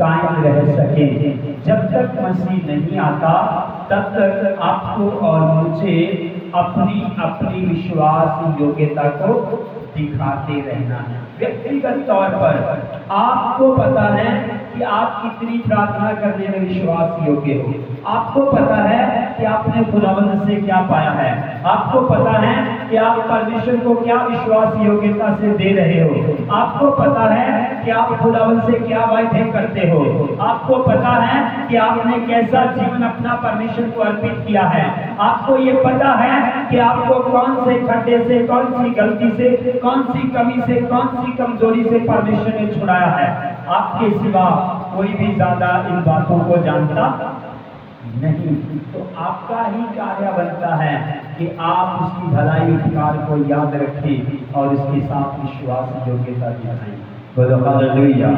[SPEAKER 1] कायम रह सके। जब तक मसीह नहीं आता तब तक आपको और मुझे अपनी अपनी विश्वास योग्यता को दिखाते रहना है। व्यक्तिगत तौर पर आपको पता है कि आप कितनी प्रार्थना करने में विश्वास योग्य हो। आपको पता है कि आपने खुदावंद से क्या पाया है। आपको पता है कि आप परमेश्वर को क्या विश्वास योग्यता से दे रहे हो। आपको पता है कि आप खुदावंद से क्या वायदे करते हो। आपको पता है कि आपने कैसा जीवन अपना परमेश्वर को अर्पित किया है। आपको ये पता है कि आपको कौन से खड्डे से, कौन सी गलती से, कौन सी कमी से, कौन सी कमजोरी से परमेश्वर ने छुड़ाया है। आपके सिवा कोई भी ज्यादा इन बातों को जानता नहीं। तो आपका ही कार्य बनता है कि आप उसकी भलाई उपकार को याद रखें और उसके साथ विश्वास योग्यता दिखाएं। बोलो हालेलुया।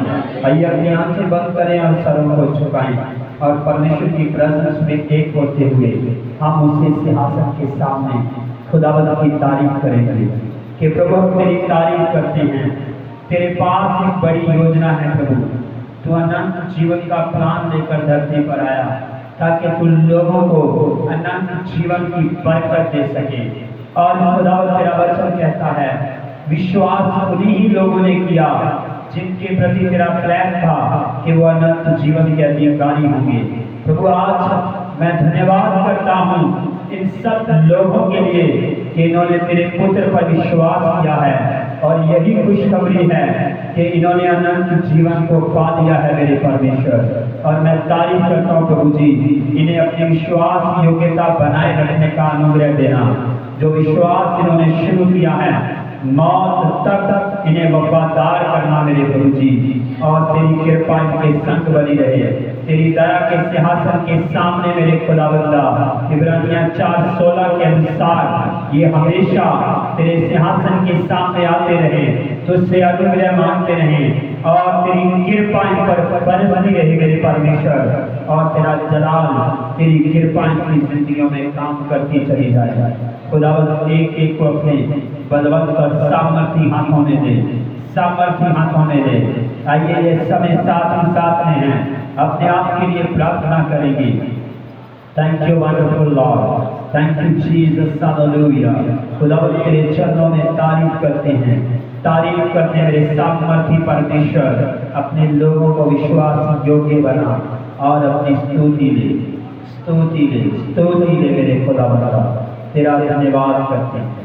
[SPEAKER 1] आइए अपनी आंखें बंद करें और सरों को झुकाएं और परमेश्वर की प्रेजेंस में एक होते हुए हम उसे सिंहासन के सामने खुदावंद की तारीफ करेंगे कि प्रभु हम तेरी तारीफ करते हैं। तेरे पास एक बड़ी योजना है प्रभु। तू अनंत जीवन का प्लान लेकर धरती पर आया ताकि तू लोगों को अनंत जीवन की बरकत दे सके। और खुदावंद तेरा वचन कहता है विश्वास उन्हीं ही लोगों ने किया जिनके प्रति तेरा प्लान था कि वो अनंत जीवन के अधिकारी होंगे। प्रभु आज मैं धन्यवाद करता हूँ इन सब लोगों के लिए कि इन्होंने तेरे पुत्र पर विश्वास किया है और यही खुशखबरी है कि इन्होंने अनंत जीवन को पा लिया है मेरे परमेश्वर। और मैं तारीफ करता हूँ प्रभु जी, इन्हें अपनी विश्वास योग्यता बनाए रखने का अनुग्रह देना। जो विश्वास इन्होंने शुरू किया है मौत तक इन्हें वफादार करना मेरे प्रभु जी। और तेरी कृपा इनके संग बनी रहे। तेरी दया के सिंहासन के सामने मेरे खुदावंदा इब्रानियों 4:16 के अनुसार ये हमेशा तेरे सिंहासन के सामने आते रहे, तुझसे अनुग्रह मांगते रहे और तेरी कृपा इन पर बरसती रहे मेरे परमेश्वर। और तेरा जलाल तेरी कृपा इनकी जिंदगियों में काम करती चली जाए। खुदावंद एक एक को अपने बलवंत और सामर्थी हाथों में दे, सामर्थी हाथों में दे। आइए ये समय साथ ही साथ में हैं, अपने आप के लिए प्रार्थना करेंगे। Thank you wonderful Lord, thank you Jesus, hallelujah. खुदावंद तेरे चरणों में तारीफ करते हैं, तारीफ करते हैं मेरे सामर्थी परमेश्वर। अपने लोगों को विश्वास योग्य बना और अपनी स्तुति ले, स्तुति ले, स्तुति ले मेरे खुदावंद। तेरा धन्यवाद करते हैं।